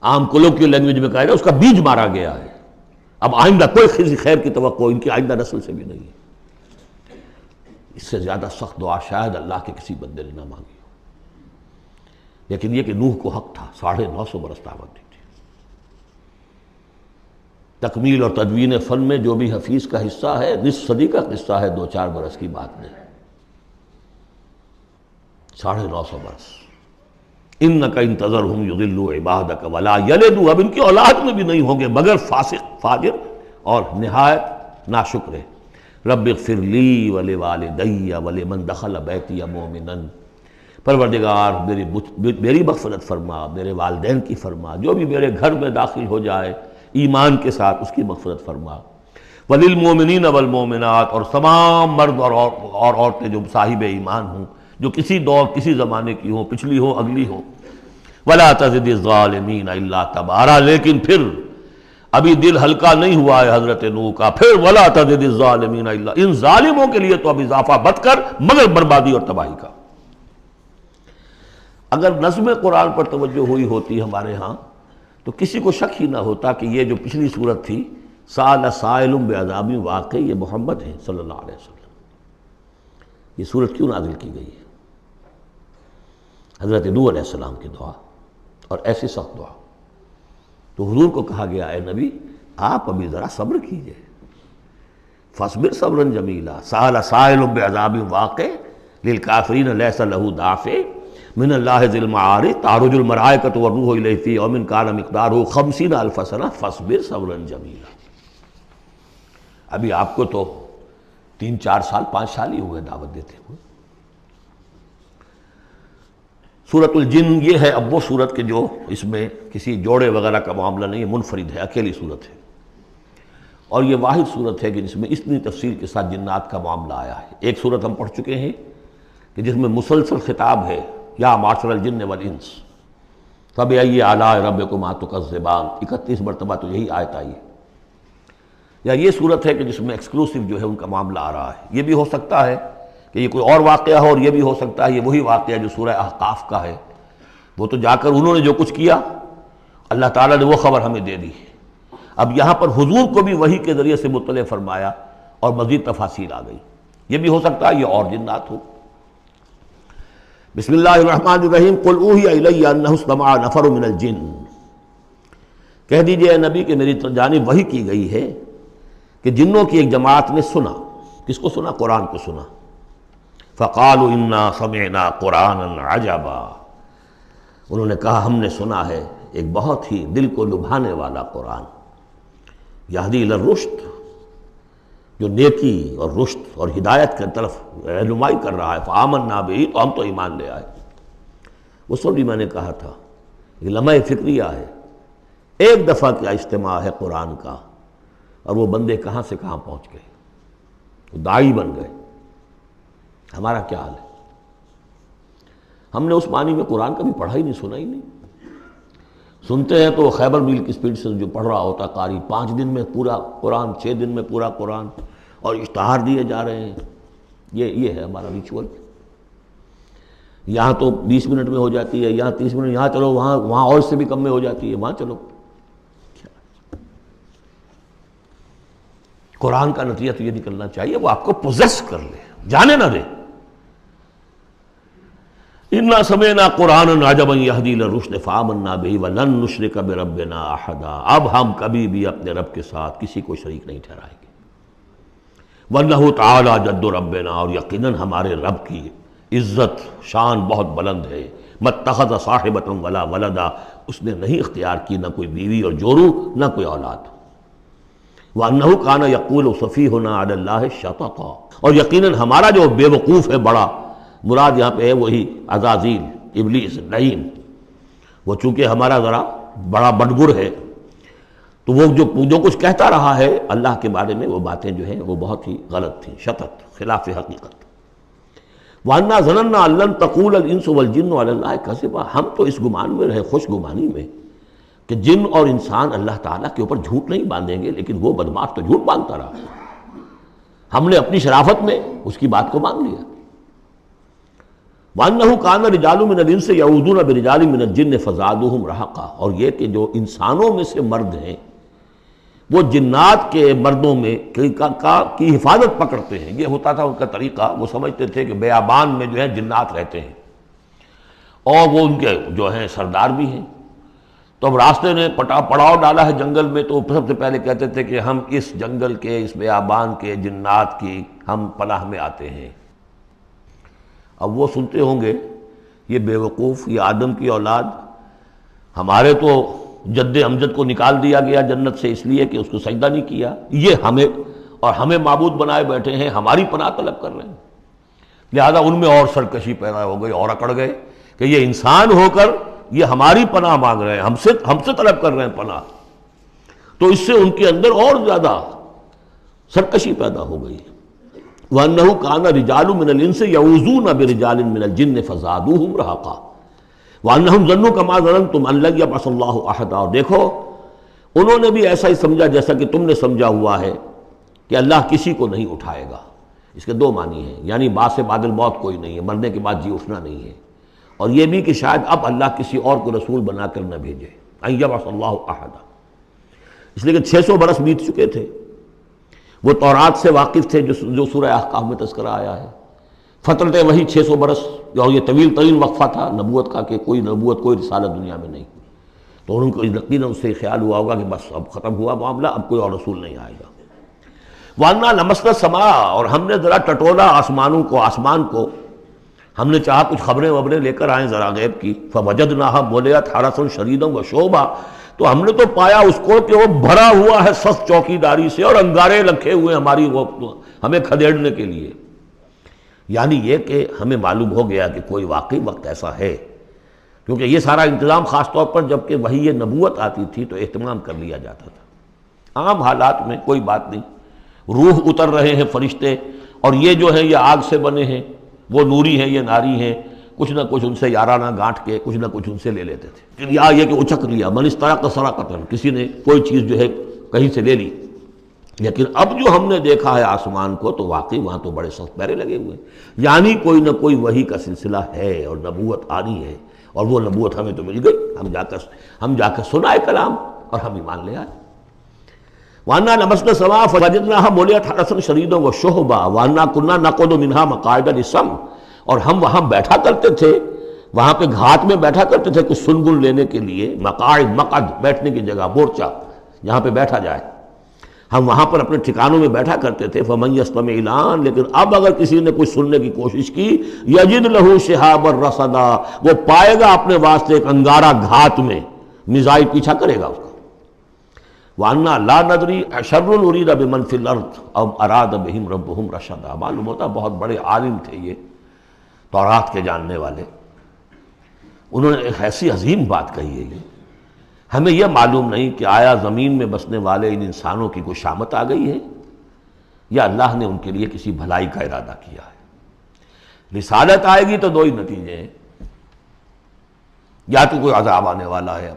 Speaker 2: عام کولوکیل لینگویج میں کہا جائے اس کا بیج مارا گیا ہے. اب آئندہ کوئی خیر کی توقع ان کی آئندہ نسل سے بھی نہیں ہے. اس سے زیادہ سخت دعا شاید اللہ کے کسی بندے نے نہ مانگی ہو. لیکن یہ کہ نوح کو حق تھا، 950 برس دعوت دی تھی. تکمیل اور تدوین فن میں جو بھی حفیظ کا حصہ ہے، نصف صدی کا قصہ ہے، 2-4 برس کی بات نہیں، 950 برس. انک ان تذرہم یضلوا عبادک ولا یلدوا، اب ان کی اولاد میں بھی نہیں ہوں گے مگر فاسق، فاجر اور نہایت ناشکر. رب اغفر لی ولوالدی ولمن دخل بیتی مؤمنا، پروردگار میری مغفرت فرما، میرے والدین کی فرما، جو بھی میرے گھر میں داخل ہو جائے ایمان کے ساتھ اس کی مغفرت فرما. وللمؤمنین والمؤمنات، اور تمام مرد اور عورتیں جو صاحب ایمان ہوں، جو کسی دور کسی زمانے کی ہوں، پچھلی ہوں اگلی ہوں. ولا تزد الظالمین الا تبارا، لیکن پھر ابھی دل ہلکا نہیں ہوا ہے حضرت نوح کا. پھر ولا تزد الظالمین الا، ان ظالموں کے لیے تو اب اضافہ مت کر مگر بربادی اور تباہی کا. اگر نظم قرآن پر توجہ ہوئی ہوتی ہمارے ہاں تو کسی کو شک ہی نہ ہوتا کہ یہ جو پچھلی صورت تھی سأل سائل بعذاب واقع، یہ محمد ہیں صلی اللہ علیہ وسلم. یہ صورت کیوں نازل کی گئی ہے؟ حضرت نوح علیہ السلام کی دعا، اور ایسی سخت دعا. تو حضور کو کہا گیا اے نبی آپ ابھی ذرا صبر کیجئے. فاصبر صبرا جمیلا، سأل سائل بعذاب واقع للکافرین لیس له دافع من اللہ ذی المعارج تعرج الملائکۃ والروح الیہ فی یوم کان مقدارہ 50,000 سنہ فاصبر صبرا جمیلا. ابھی آپ کو تو 3-4 سال 5 سال ہی ہوئے دعوت دیتے ہوئے. سورۃ الجن یہ ہے اب وہ سورت کے جو اس میں کسی جوڑے وغیرہ کا معاملہ نہیں ہے، منفرد ہے، اکیلی سورت ہے. اور یہ واحد سورت ہے کہ جس میں اتنی تفصیل کے ساتھ جنات کا معاملہ آیا ہے. ایک سورت ہم پڑھ چکے ہیں کہ جس میں مسلسل خطاب ہے یا معاشر الجن والانس فبأي آلاء ربكما تكذبان، 31 مرتبہ تو یہی آیت آئی ہے. یا یہ صورت ہے کہ جس میں ایکسکلوسیو جو ہے ان کا معاملہ آ رہا ہے. یہ بھی ہو سکتا ہے کہ یہ کوئی اور واقعہ ہو، اور یہ بھی ہو سکتا ہے یہ وہی واقعہ جو سورہ احقاف کا ہے. وہ تو جا کر انہوں نے جو کچھ کیا اللہ تعالیٰ نے وہ خبر ہمیں دے دی. اب یہاں پر حضور کو بھی وحی کے ذریعے سے مطلع فرمایا اور مزید تفاصیل آ گئی. یہ بھی ہو سکتا ہے یہ اور جنات ہو. بسم اللہ الرحمن الرحیم. قل اوحی الی انہ استمع نفر من الجن، کہہ دیجئے اے نبی کہ میری جانب وحی کی گئی ہے کہ جنوں کی ایک جماعت نے سنا. کس کو سنا؟ قرآن کو سنا. فقالوا انا سمعنا قرآنا عجبا، انہوں نے کہا ہم نے سنا ہے ایک بہت ہی دل کو لبھانے والا قرآن. یہدی الی الرشد، جو نیکی اور رشد اور ہدایت کی طرف رہنمائی کر رہا ہے، فآمنا بہ، تو ہم تو ایمان لے آئے۔ اس وقت بھی میں نے کہا تھا یہ لمحہ فکریہ ہے، ایک دفعہ کا اجتماع ہے قرآن کا، اور وہ بندے کہاں سے کہاں پہنچ گئے، وہ داعی بن گئے۔ ہمارا کیا حال ہے؟ ہم نے اس معنی میں قرآن کبھی پڑھا ہی نہیں، سنا ہی نہیں۔ سنتے ہیں تو وہ خیبر میل کی سپیڈ سے جو پڑھ رہا ہوتا قاری، 5 دن میں پورا قرآن، 6 دن میں پورا قرآن، اور اشتہار دیے جا رہے ہیں۔ یہ ہے ہمارا ریچول۔ یہاں تو 20 منٹ میں ہو جاتی ہے، یہاں 30 منٹ، یہاں چلو وہاں اور اس سے بھی کم میں ہو جاتی ہے، وہاں چلو۔ قرآن کا نتیجہ تو یہ نکلنا چاہیے وہ آپ کو پوزیس کر لے، جانے نہ دے۔ اِنَّا سَمِعْنَا قُرْآنًا عَجَبًا يَهْدِي لِلرُّشْدِ فَآمَنَّا بِهِ وَلَن نُّشْرِكَ بِرَبِّنَا أَحَدًا، اب ہم کبھی بھی اپنے رب کے ساتھ کسی کو شریک نہیں ٹھہرائیں گے۔ وَإِنَّهُ تَعَالَىٰ جَدُّ رَبِّنَا، اور یقیناً ہمارے رب کی عزت شان بہت بلند ہے۔ مَتَّخَذَ صَاحِبَةً وَلَا وَلَدًا، اس نے نہیں اختیار کی نہ کوئی بیوی اور جورو، نہ کوئی اولاد۔ وَأَنَّهُ كَانَ يَقُولُ سَفِيهُنَا عَلَى اللَّهِ شَطَطًا، اور یقیناً ہمارا جو بے وقوف ہے بڑا، مراد یہاں پہ ہے وہی عزازیل، ابلیس، لعین، وہ چونکہ ہمارا ذرا بڑا بڑگر ہے، تو وہ جو کچھ کہتا رہا ہے اللہ کے بارے میں، وہ باتیں جو ہیں وہ بہت ہی غلط تھیں، شطط، خلاف حقیقت۔ وَأَنَّا ظَنَنَّا أَن لَّن تَقُولَ الْإِنسُ وَالْجِنُّ عَلَى اللَّهِ كَذِبًا، ہم تو اس گمان میں رہے، خوش گمانی میں، کہ جن اور انسان اللہ تعالیٰ کے اوپر جھوٹ نہیں باندھیں گے، لیکن وہ بدماش تو جھوٹ باندھتا رہا۔ ہم نے اپنی شرافت میں اس کی بات کو مان لیا۔ وَأَنَّهُ كَانَ رِجَالٌ مِّنَ الْإِنسِ يَعُوذُونَ بِرِجَالٍ مِّنَ الْجِنِّ فَزَادُوهُمْ رَهَقًا، اور یہ کہ جو انسانوں میں سے مرد ہیں وہ جنات کے مردوں میں کی حفاظت پکڑتے ہیں۔ یہ ہوتا تھا ان کا طریقہ، وہ سمجھتے تھے کہ بیابان میں جو ہے جنات رہتے ہیں اور وہ ان کے جو ہیں سردار بھی ہیں، تو اب راستے نے پڑاؤ ڈالا ہے جنگل میں، تو سب سے پہلے کہتے تھے کہ ہم اس جنگل کے، اس بیابان کے جنات کی ہم پناہ میں آتے ہیں۔ اب وہ سنتے ہوں گے یہ بے وقوف، یہ آدم کی اولاد، ہمارے تو جد امجد کو نکال دیا گیا جنت سے اس لیے کہ اس کو سجدہ نہیں کیا، یہ ہمیں معبود بنائے بیٹھے ہیں، ہماری پناہ طلب کر رہے ہیں۔ لہذا ان میں اور سرکشی پیدا ہو گئی، اور اکڑ گئے کہ یہ انسان ہو کر یہ ہماری پناہ مانگ رہے ہیں، ہم سے طلب کر رہے ہیں پناہ، تو اس سے ان کے اندر اور زیادہ سرکشی پیدا ہو گئی۔ وَأَنَّهُ كَانَ رِجَالٌ مِّنَ الْإِنسِ يَعُوذُونَ بِرِجَالٍ مِّنَ الْجِنِّ فَزَادُوهُمْ رَهَقًا وَأَنَّهُمْ ظَنُّوا كَمَا ظَنَنتُمْ أَن لَّن يَبْعَثَ اللَّهُ أَحَدًا، اور دیکھو انہوں نے بھی ایسا ہی سمجھا جیسا کہ تم نے سمجھا ہوا ہے کہ اللہ کسی کو نہیں اٹھائے گا۔ اس کے دو معنی ہیں، یعنی بعد سے بعد الموت کوئی نہیں ہے، مرنے کے بعد جی اٹھنا نہیں ہے، اور یہ بھی کہ شاید اب اللہ کسی اور کو رسول بنا کر نہ بھیجے، أن يبعث الله أحدا، اس لیے کہ 600 برس بیت چکے تھے، وہ تورات سے واقف تھے جو سورہ احقاف میں تذکرہ آیا ہے، فترت وہی 600 برس، اور یہ طویل ترین وقفہ تھا نبوت کا کہ کوئی نبوت کوئی رسالت دنیا میں نہیں، تو ان کو یقیناً اس سے خیال ہوا ہوگا کہ بس اب ختم ہوا معاملہ، اب کوئی اور رسول نہیں آئے گا۔ وَأَنَّا لَمَسْنَا السَّمَاءَ، اور ہم نے ذرا ٹٹولا آسمان کو، ہم نے چاہا کچھ خبریں لے کر آئیں ذرا غیب کی، فَوَجَدْنَاهَا مُلِئَتْ حَرَسًا شَدِيدًا وَشُعُبًا، تو ہم نے تو پایا اس کو کہ وہ بھرا ہوا ہے سخت چوکیداری سے، اور انگارے رکھے ہوئے ہمیں کھدیڑنے کے لیے۔ یعنی یہ کہ ہمیں معلوم ہو گیا کہ کوئی واقعی وقت ایسا ہے، کیونکہ یہ سارا انتظام خاص طور پر جب کہ وہی یہ نبوت آتی تھی تو اہتمام کر لیا جاتا تھا۔ عام حالات میں کوئی بات نہیں، روح اتر رہے ہیں فرشتے، اور یہ جو ہیں یہ آگ سے بنے ہیں، وہ نوری ہیں یہ ناری ہیں، کچھ نہ کچھ ان سے یارانہ گانٹھ کے کچھ نہ کچھ ان سے لے لیتے تھے، یا یہ کہ اچک لیا، من استرق سرقۃ، کسی نے کوئی چیز جو ہے کہیں سے لے لی۔ لیکن اب جو ہم نے دیکھا ہے آسمان کو تو واقعی وہاں تو بڑے سخت پہرے لگے ہوئے ہیں، یعنی کوئی نہ کوئی وحی کا سلسلہ ہے اور نبوت آنی ہے، اور وہ نبوت ہمیں تو مل گئی، ہم جا کر سنائے کلام اور ہم ایمان لے آئے۔ وَأَنَّا لَمَسْنَا السَّمَاءَ فَوَجَدْنَاهَا مُلِئَتْ حَرَسًا شَدِيدًا وَشُهُبًا وَأَنَّا كُنَّا نَقْعُدُ مِنْهَا مَقَاعِدَ لِلسَّمْعِ، اور ہم وہاں بیٹھا کرتے تھے، وہاں پہ گھات میں بیٹھا کرتے تھے کچھ سنگن لینے کے لیے، مقاعد، مقعد، بیٹھنے کی جگہ، مورچہ جہاں پہ بیٹھا جائے، ہم وہاں پر اپنے ٹھکانوں میں بیٹھا کرتے تھے۔ فَمَن يَسْتَمِعِ الْآنَ، لیکن اب اگر کسی نے کچھ سننے کی کوشش کی، يَجِدْ لَهُ شِهَابًا رَصَدًا، وہ پائے گا اپنے واسطے ایک انگارہ گھات میں، میزائل پیچھا کرے گا اس کو۔ وَأَنَّا لَا نَدْرِي أَشَرٌّ أُرِيدَ بِمَنْ فِي الْأَرْضِ أَوْ أَرَادَ بِهِمْ رَبُّهُمْ رَشَدًا۔ معلوم ہوتا بہت بڑے عالم تھے یہ، تورات کے جاننے والے، انہوں نے ایک ایسی عظیم بات کہی ہے یہ، ہمیں یہ معلوم نہیں کہ آیا زمین میں بسنے والے ان انسانوں کی کوئی شامت آ گئی ہے یا اللہ نے ان کے لیے کسی بھلائی کا ارادہ کیا ہے۔ رسالت آئے گی تو دو ہی نتیجے ہیں، یا تو کوئی عذاب آنے والا ہے،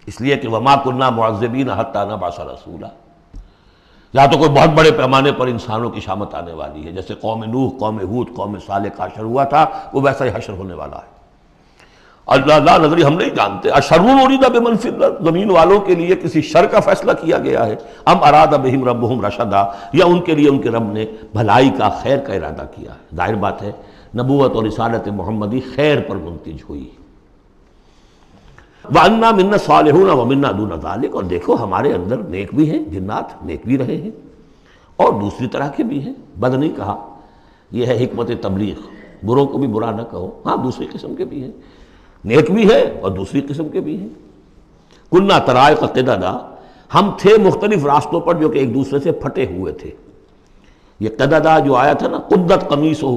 Speaker 2: اس لیے کہ وما كنا معذبین حتی نبعث رسولا، یا تو کوئی بہت بڑے پیمانے پر انسانوں کی شامت آنے والی ہے، جیسے قوم نوح، قوم ہود، قوم صالح کا حشر ہوا تھا، وہ ویسا ہی حشر ہونے والا ہے۔ اللہ لا نظری، ہم نہیں جانتے، اشر ارید بمن فی الارض، زمین والوں کے لیے کسی شر کا فیصلہ کیا گیا ہے، ام اراد بہم ربہم رشدا، یا ان کے لیے ان کے رب نے بھلائی کا، خیر کا ارادہ کیا ہے۔ ظاہر بات ہے نبوت اور رسالت محمدی خیر پر منتج ہوئی۔ وَأَنَّا مِنَّا الصَّالِحُونَ وَمِنَّا دُونَ ذَلِكَ، اور دیکھو ہمارے اندر نیک بھی ہیں، جنات نیک بھی رہے ہیں اور دوسری طرح کے بھی ہیں۔ بد نہیں کہا، یہ ہے حکمت تبلیغ، بروں کو بھی برا نہ کہو، ہاں دوسری قسم کے بھی ہیں، نیک بھی ہے اور دوسری قسم کے بھی ہیں۔ کُنَّا طَرَائِقَ قِدَدًا، ہم تھے مختلف راستوں پر جو کہ ایک دوسرے سے پھٹے ہوئے تھے۔ یہ قددا جو آیا تھا نا، قدت قمیصہ،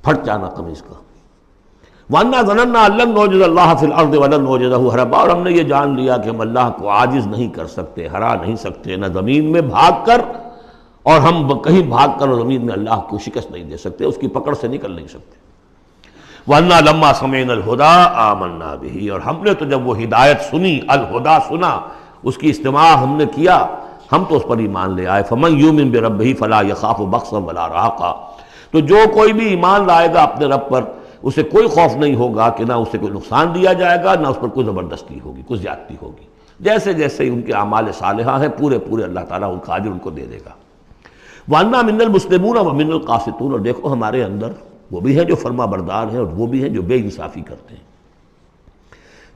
Speaker 2: پھٹ جانا قمیص کا۔ وَأَنَّا ظَنَنَّا أَن لَّن نُعْجِزَ اللَّهَ فِي الْأَرْضِ وَلَن نُعْجِزَهُ هَرَبًا، اور ہم نے یہ جان لیا کہ ہم اللہ کو عاجز نہیں کر سکتے، ہرا نہیں سکتے، نہ زمین میں بھاگ کر، اور ہم کہیں بھاگ کر اور زمین میں اللہ کو شکست نہیں دے سکتے، اس کی پکڑ سے نکل نہیں سکتے۔ وَأَنَّا لَمَّا سَمِعْنَا الْهُدَىٰ آمَنَّا بِهِ، اور ہم نے تو جب وہ ہدایت سنی، الہدا سنا، اس کی استماع ہم نے کیا، ہم تو اس پر ایمان لے آئے۔ فَمَن يُؤْمِن بِرَبِّهِ فَلَا يَخَافُ بَخْسًا وَلَا رَهَقًا، تو جو کوئی بھی ایمان لائے گا اپنے رب پر، اسے کوئی خوف نہیں ہوگا کہ نہ اسے کوئی نقصان دیا جائے گا، نہ اس پر کوئی زبردستی ہوگی، کوئی زیادتی ہوگی۔ جیسے جیسے ان کے اعمال صالحہ ہیں پورے پورے اللہ تعالیٰ ان کا اجر ان کو دے دے گا۔ وَأَنَّا مِنَّا الْمُسْلِمُونَ وَمِنَّا الْقَاسِطُونَ، اور دیکھو ہمارے اندر وہ بھی ہیں جو فرما بردار ہیں اور وہ بھی ہیں جو بے انصافی کرتے ہیں۔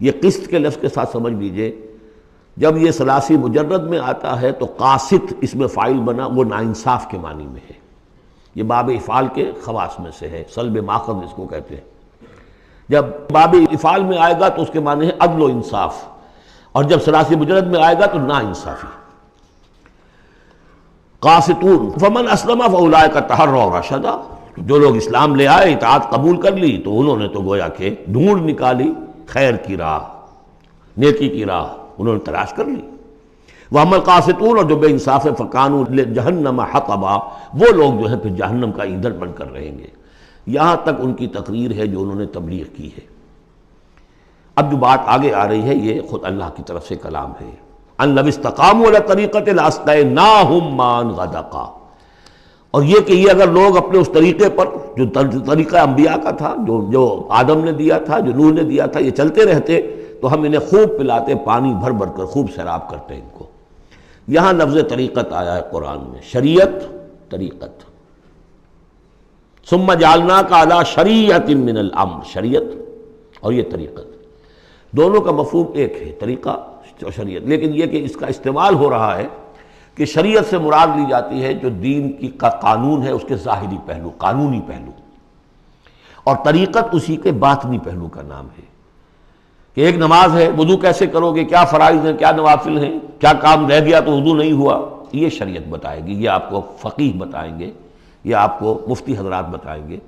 Speaker 2: یہ قسط کے لفظ کے ساتھ سمجھ لیجئے، جب یہ ثلاثی مجرد میں آتا ہے تو قاسط اس میں فاعل بنا، وہ ناانصاف کے معنی میں ہے، یہ باب افعال کے خواص میں سے ہے، سلب ماخذ اس کو کہتے ہیں۔ جب باب افعال میں آئے گا تو اس کے معنی ہے عدل و انصاف، اور جب ثلاثی مجرد میں آئے گا تو ناانصافی۔ قاسطون فمن اسلم فاولئک تحروا رشدا، جو لوگ اسلام لے آئے، اطاعت قبول کر لی، تو انہوں نے تو گویا کہ ڈھونڈ نکالی خیر کی راہ، نیکی کی راہ انہوں نے تلاش کر لی۔ وَأَمَّا الْقَاسِطُونَ، اور جو بے انصاف فَكَانُوا لِجَهَنَّمَ حَطَبًا، وہ لوگ جو ہے پھر جہنم کا ایندھن بن کر رہیں گے۔ یہاں تک ان کی تقریر ہے جو انہوں نے تبلیغ کی ہے۔ اب جو بات آگے آ رہی ہے یہ خود اللہ کی طرف سے کلام ہے۔ أَن لَوِ اسْتَقَامُوا عَلَى الطَّرِيقَةِ لَأَسْقَيْنَاهُم مَّاءً غَدَقًا، اور یہ کہ یہ اگر لوگ اپنے اس طریقے پر جو طریقہ انبیاء کا تھا، جو آدم نے دیا تھا، جو نوح نے دیا تھا، یہ چلتے رہتے تو ہم انہیں خوب پلاتے، پانی بھر بھر کر خوب سیراب کرتے ان کو۔ یہاں لفظ طریقت آیا ہے قرآن میں، شریعت، طریقت۔ ثم جعلناک علی شریعۃ من الامر، شریعت اور یہ طریقت، دونوں کا مفہوم ایک ہے، طریقہ اور شریعت، لیکن یہ کہ اس کا استعمال ہو رہا ہے کہ شریعت سے مراد لی جاتی ہے جو دین کی کا قانون ہے، اس کے ظاہری پہلو، قانونی پہلو، اور طریقت اسی کے باطنی پہلو کا نام ہے کہ ایک نماز ہے، وضو کیسے کرو گے، کیا فرائض ہیں، کیا نوافل ہیں، کیا کام رہ گیا تو وضو نہیں ہوا، یہ شریعت بتائے گی، یہ آپ کو فقیہ بتائیں گے، یہ آپ کو مفتی حضرات بتائیں گے۔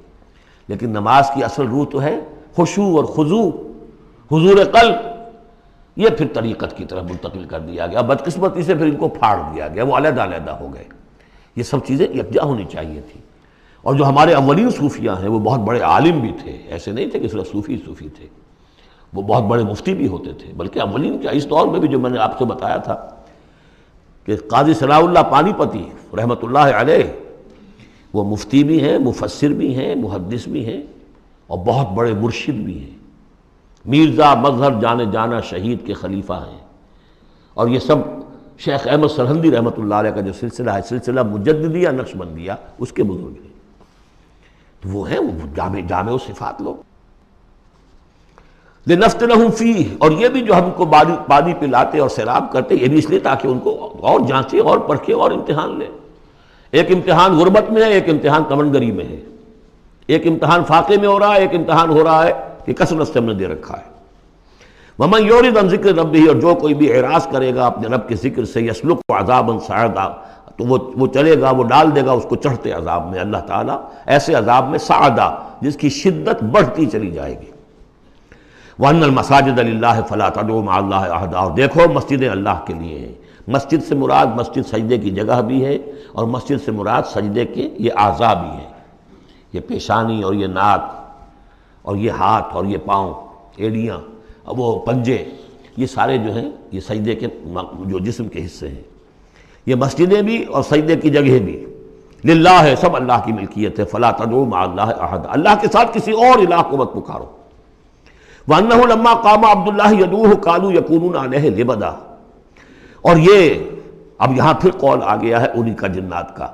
Speaker 2: لیکن نماز کی اصل روح تو ہے خشوع اور خضوع، حضور قلب، یہ پھر طریقت کی طرف منتقل کر دیا گیا، بدقسمتی سے پھر ان کو پھاڑ دیا گیا، وہ علیحدہ علیحدہ ہو گئے۔ یہ سب چیزیں یکجا ہونی چاہیے تھی۔ اور جو ہمارے اولین صوفیاء ہیں وہ بہت بڑے عالم بھی تھے، ایسے نہیں تھے کہ صرف صوفی تھے، وہ بہت بڑے مفتی بھی ہوتے تھے، بلکہ اولین کیا، اس دور میں بھی جو میں نے آپ سے بتایا تھا کہ قاضی صلاح اللہ پانی پتی رحمۃ اللہ علیہ، وہ مفتی بھی ہیں، مفسر بھی ہیں، محدث بھی ہیں، اور بہت بڑے مرشد بھی ہیں، میرزا مظہر جانے جانا شہید کے خلیفہ ہیں، اور یہ سب شیخ احمد سرہندی رحمۃ اللہ علیہ کا جو سلسلہ ہے، سلسلہ مجددیہ نقشبندیہ، اس کے بزرگ ہیں، تو وہ ہیں وہ جامع و صفات لوگ۔ لِنَفْتِنَهُمْ فِيهِ، اور یہ بھی جو ہم کو پانی پلاتے اور سیراب کرتے، یہ بھی اس لیے تاکہ ان کو اور جانچے اور پرکھے اور امتحان لیں۔ ایک امتحان غربت میں ہے، ایک امتحان تمنگری میں ہے، ایک امتحان فاقے میں ہو رہا ہے، ایک امتحان ہو رہا ہے کہ کثرت سے ہم نے دے رکھا ہے۔ ومن یعرض عن ذکر ربہ، اور جو کوئی بھی اعراض کرے گا اپنے رب کے ذکر سے، یسلک عذابا صعدا، تو وہ چلے گا، وہ ڈال دے گا اس کو چڑھتے عذاب میں اللہ تعالیٰ، ایسے عذاب میں صعدا جس کی شدت بڑھتی چلی جائے گی۔ وَأَنَّ الْمَسَاجِدَ لِلَّهِ فَلَا تَدْعُوا مَعَ اللَّهِ أَحَدًا، اور دیکھو مسجدیں اللہ کے لیے ہیں۔ مسجد سے مراد مسجد سجدے کی جگہ بھی ہے، اور مسجد سے مراد سجدے کے یہ اعضاء بھی ہیں، یہ پیشانی اور یہ ناک اور یہ ہاتھ اور یہ پاؤں، ایڑیاں، وہ پنجے، یہ سارے جو ہیں یہ سجدے کے جو جسم کے حصے ہیں۔ یہ مسجدیں بھی اور سجدے کی جگہیں بھی للہ ہے، سب اللہ کی ملکیت ہے۔ فلا تدعوا مع اللہ احد، اللہ کے ساتھ کسی اور الہ کو مت پکارو۔ وانہ لما قام عبد اللہ یدعوہ قالوا یکونون علیہ لبدا، اور یہ اب یہاں پھر قول آ گیا ہے انہی کا جنات کا،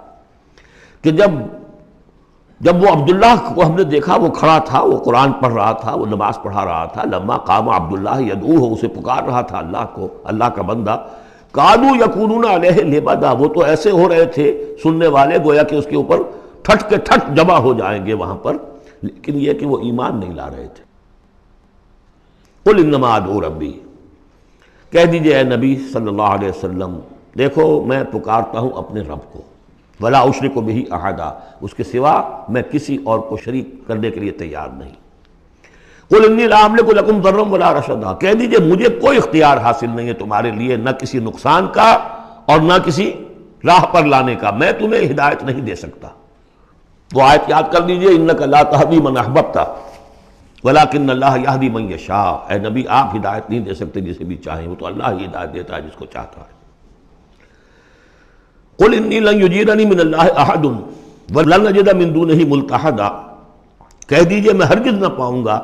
Speaker 2: کہ جب وہ عبداللہ کو ہم نے دیکھا وہ کھڑا تھا، وہ قرآن پڑھ رہا تھا، وہ نماز پڑھا رہا تھا، لما قام عبداللہ یدعوہ، اسے پکار رہا تھا اللہ کو، اللہ کا بندہ، قالوا یکونون علیہ لبدا، وہ تو ایسے ہو رہے تھے سننے والے گویا کہ اس کے اوپر ٹھٹ کے ٹھٹ جمع ہو جائیں گے وہاں پر، لیکن یہ کہ وہ ایمان نہیں لا رہے تھے۔ قل انما ادعو ربی، کہہ دیجئے اے نبی صلی اللہ علیہ وسلم، دیکھو میں پکارتا ہوں اپنے رب کو، ولا اشرک بہ احدا، اس کے سوا میں کسی اور کو شریک کرنے کے لیے تیار نہیں۔ قل انی لا املک لکم ضرا ولا رشدا، کہہ دیجئے مجھے کوئی اختیار حاصل نہیں ہے تمہارے لیے، نہ کسی نقصان کا اور نہ کسی راہ پر لانے کا، میں تمہیں ہدایت نہیں دے سکتا۔ وہ آیت یاد کر لیجئے، انک لا تہدی من احببت ولیکن اللہ یہدی من یشاء، اے نبی آپ ہدایت نہیں دے سکتے جسے بھی چاہیں، وہ تو اللہ ہی ہدایت دیتا ہے جس کو چاہتا ہے۔ قل انی لن یجیرنی من اللہ احد ولن اجد من دونہ ملتحدا، کہہ دیجئے میں ہرگز نہ پاؤں گا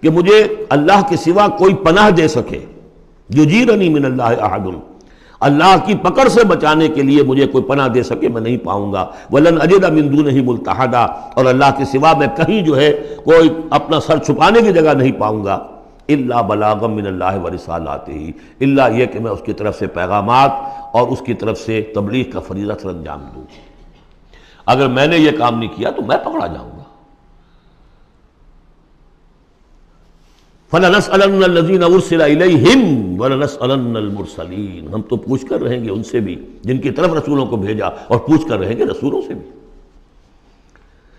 Speaker 2: کہ مجھے اللہ کے سوا کوئی پناہ دے سکے، یجیرنی من اللہ احد، اللہ کی پکڑ سے بچانے کے لیے مجھے کوئی پناہ دے سکے میں نہیں پاؤں گا، ولن اجد من دونہ ملتحدا، اور اللہ کے سوا میں کہیں جو ہے کوئی اپنا سر چھپانے کی جگہ نہیں پاؤں گا، الا بلاغا من اللہ ورسالاتہ، الا یہ کہ میں اس کی طرف سے پیغامات اور اس کی طرف سے تبلیغ کا فریضہ سر انجام دوں۔ اگر میں نے یہ کام نہیں کیا تو میں پکڑا جاؤں گا۔ فَلَنَسْأَلَنَّ الَّذِينَ أُرْسِلَ إِلَيْهِمْ وَلَنَسْأَلَنَّ الْمُرْسَلِينَ، ہم تو پوچھ کر رہیں گے ان سے بھی جن کی طرف رسولوں کو بھیجا، اور پوچھ کر رہیں گے رسولوں سے بھی۔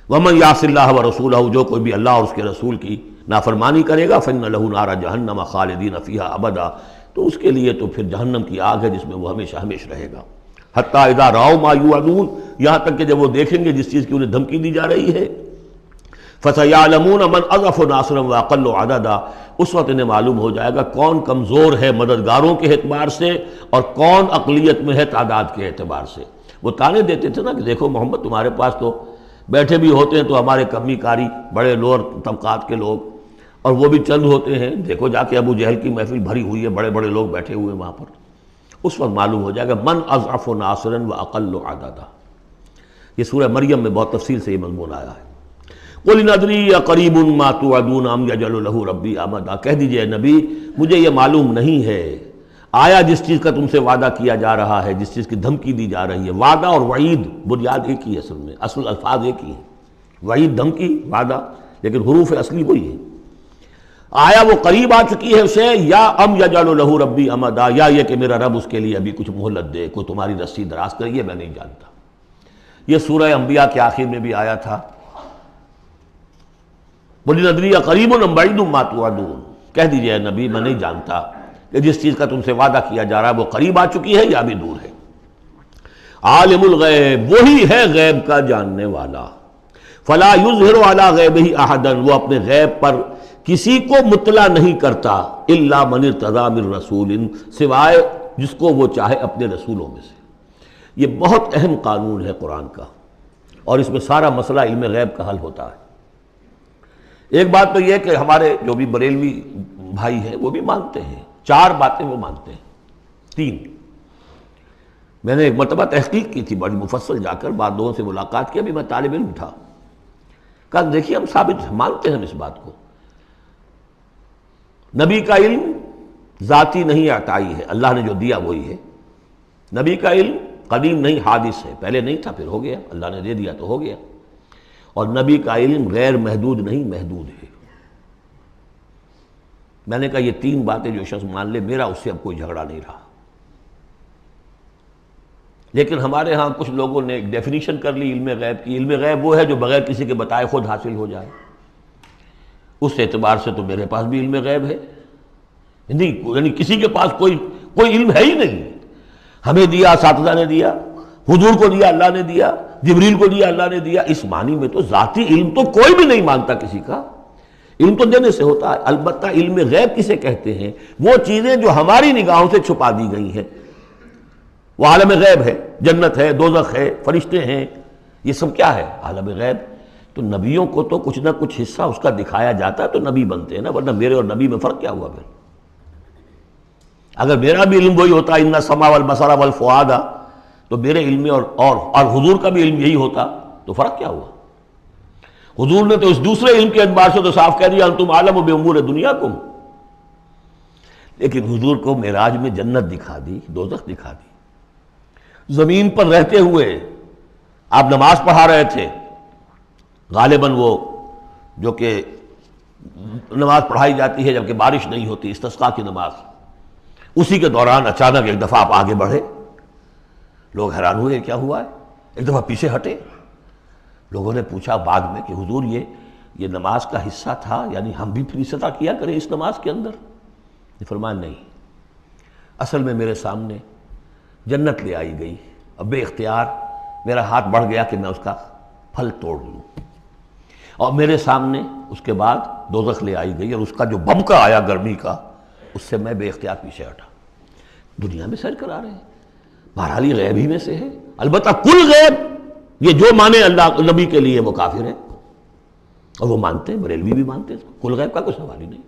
Speaker 2: وَمَنْ يَعْصِ اللَّهَ وَرَسُولَهُ، جو کوئی بھی اللہ اور اس کے رسول کی نافرمانی کرے گا، فَإِنَّ لَهُ نَارَ جَهَنَّمَ خَالِدِينَ فِيهَا أَبَدًا، تو اس کے لیے تو پھر جہنم کی آگ ہے جس میں وہ ہمیشہ ہمیشہ رہے گا۔ حَتَّى إِذَا رَأَوْا مَا يُوعَدُونَ، یہاں تک کہ جب وہ دیکھیں گے جس چیز کی انہیں دھمکی دی جا رہی ہے، فَسَيَعْلَمُونَ مَنْ أَضْعَفُ نَاصِرًا وَأَقَلُّ عَدَدًا، اس وقت انہیں معلوم ہو جائے گا کون کمزور ہے مددگاروں کے اعتبار سے اور کون اقلیت میں ہے تعداد کے اعتبار سے۔ وہ تانے دیتے تھے نا کہ دیکھو محمد تمہارے پاس تو بیٹھے بھی ہوتے ہیں تو ہمارے کمی کاری بڑے لوور طبقات کے لوگ، اور وہ بھی چند ہوتے ہیں، دیکھو جا کے ابو جہل کی محفل بھری ہوئی ہے، بڑے بڑے لوگ بیٹھے ہوئے ہیں وہاں پر۔ اس وقت معلوم ہو جائے گا من اضعف ناصرا واقل عددا۔ یہ سورہ مریم میں بہت تفصیل سے یہ مضمون آیا ہے۔ قل ان ادری اقریب ما توعدون ام یجعل له ربی امدا، کہہ دیجئے نبی مجھے یہ معلوم نہیں ہے آیا جس چیز کا تم سے وعدہ کیا جا رہا ہے، جس چیز کی دھمکی دی جا رہی ہے، وعدہ اور وعید بنیاد ایک ہی ہے، اصل میں اصل الفاظ ایک ہی ہیں، وعید دھمکی، وعدہ، لیکن حروف اصلی وہی ہے۔ آیا وہ قریب آ چکی ہے اسے، یا ام یجعل له ربی امدا، یا یہ کہ میرا رب اس کے لیے ابھی کچھ مہلت دے، کوئی تمہاری رسی دراز کرے، یہ میں نہیں جانتا۔ یہ سورہ انبیاء کے آخر میں بھی آیا تھا، قل ان ادری اقریب ام بعید ما توعدون، کہہ دیجئے اے نبی میں نہیں جانتا کہ جس چیز کا تم سے وعدہ کیا جا رہا ہے وہ قریب آ چکی ہے یا بھی دور ہے۔ عالم الغیب، وہی ہے غیب کا جاننے والا، فلا یظہر علی غیبہ احدا، وہ اپنے غیب پر کسی کو مطلع نہیں کرتا، الا من ارتضی من رسول، سوائے جس کو وہ چاہے اپنے رسولوں میں سے۔ یہ بہت اہم قانون ہے قرآن کا، اور اس میں سارا مسئلہ علم غیب کا حل ہوتا ہے۔ ایک بات تو یہ کہ ہمارے جو بھی بریلوی بھائی ہیں وہ بھی مانتے ہیں، 4 باتیں وہ مانتے ہیں، 3۔ میں نے ایک مرتبہ تحقیق کی تھی بڑی مفصل، جا کر بعد لوگوں سے ملاقات کی، ابھی میں طالب علم تھا، کہا دیکھیے ہم ثابت مانتے ہیں ہم اس بات کو، نبی کا علم ذاتی نہیں عطائی ہے، اللہ نے جو دیا وہی ہے۔ نبی کا علم قدیم نہیں، حادث ہے، پہلے نہیں تھا پھر ہو گیا، اللہ نے دے دیا تو ہو گیا۔ اور نبی کا علم غیر محدود نہیں، محدود ہے۔ میں نے کہا یہ تین باتیں جو شخص مان لے میرا اس سے اب کوئی جھگڑا نہیں رہا۔ لیکن ہمارے ہاں کچھ لوگوں نے ایک ڈیفینیشن کر لی علم غیب کی، علم غیب وہ ہے جو بغیر کسی کے بتائے خود حاصل ہو جائے۔ اس اعتبار سے تو میرے پاس بھی علم غیب ہے، نہیں یعنی کسی کے پاس کوئی علم ہے ہی نہیں۔ ہمیں دیا اساتذہ نے دیا، حضور کو دیا اللہ نے دیا، جبریل کو دیا اللہ نے دیا، اس معنی میں تو ذاتی علم تو کوئی بھی نہیں مانتا کسی کا، علم تو دینے سے ہوتا ہے۔ البتہ علم غیب کسے کہتے ہیں؟ وہ چیزیں جو ہماری نگاہوں سے چھپا دی گئی ہیں، وہ عالم غیب ہے، جنت ہے، دوزخ ہے، فرشتے ہیں، یہ سب کیا ہے؟ عالم غیب۔ تو نبیوں کو تو کچھ نہ کچھ حصہ اس کا دکھایا جاتا ہے تو نبی بنتے ہیں نا، ورنہ میرے اور نبی میں فرق کیا ہوا پھر؟ اگر میرا بھی علم وہی ہوتا ان السمع والبصر والفؤاد، تو میرے علم میں اور حضور کا بھی علم یہی ہوتا تو فرق کیا ہوا؟ حضور نے تو اس دوسرے علم کے اعتبار سے تو صاف کہہ دیا انتم عالم بامور دنیاکم، لیکن حضور کو معراج میں جنت دکھا دی، دوزخ دکھا دی۔ زمین پر رہتے ہوئے آپ نماز پڑھا رہے تھے، غالباً وہ جو کہ نماز پڑھائی جاتی ہے جبکہ بارش نہیں ہوتی، استسقاء کی نماز، اسی کے دوران اچانک ایک دفعہ آپ آگے بڑھے، لوگ حیران ہوئے کیا ہوا ہے، ایک دفعہ پیچھے ہٹے۔ لوگوں نے پوچھا بعد میں کہ حضور یہ نماز کا حصہ تھا، یعنی ہم بھی پھر استطاع کیا کریں اس نماز کے اندر؟ نے فرمایا نہیں، اصل میں میرے سامنے جنت لے آئی گئی، اب بے اختیار میرا ہاتھ بڑھ گیا کہ میں اس کا پھل توڑ لوں، اور میرے سامنے اس کے بعد دوزخ لے آئی گئی اور اس کا جو بمکا آیا گرمی کا، اس سے میں بے اختیار پیچھے ہٹا۔ دنیا میں سیر کرا رہے ہیں، بہرحال یہ غیب ہی میں سے ہے۔ البتہ کل غیب یہ جو مانے اللہ نبی کے لیے وہ کافر ہے، اور وہ مانتے ہیں، بریلوی بھی مانتے ہیں، کل غیب کا کوئی سوال ہی نہیں۔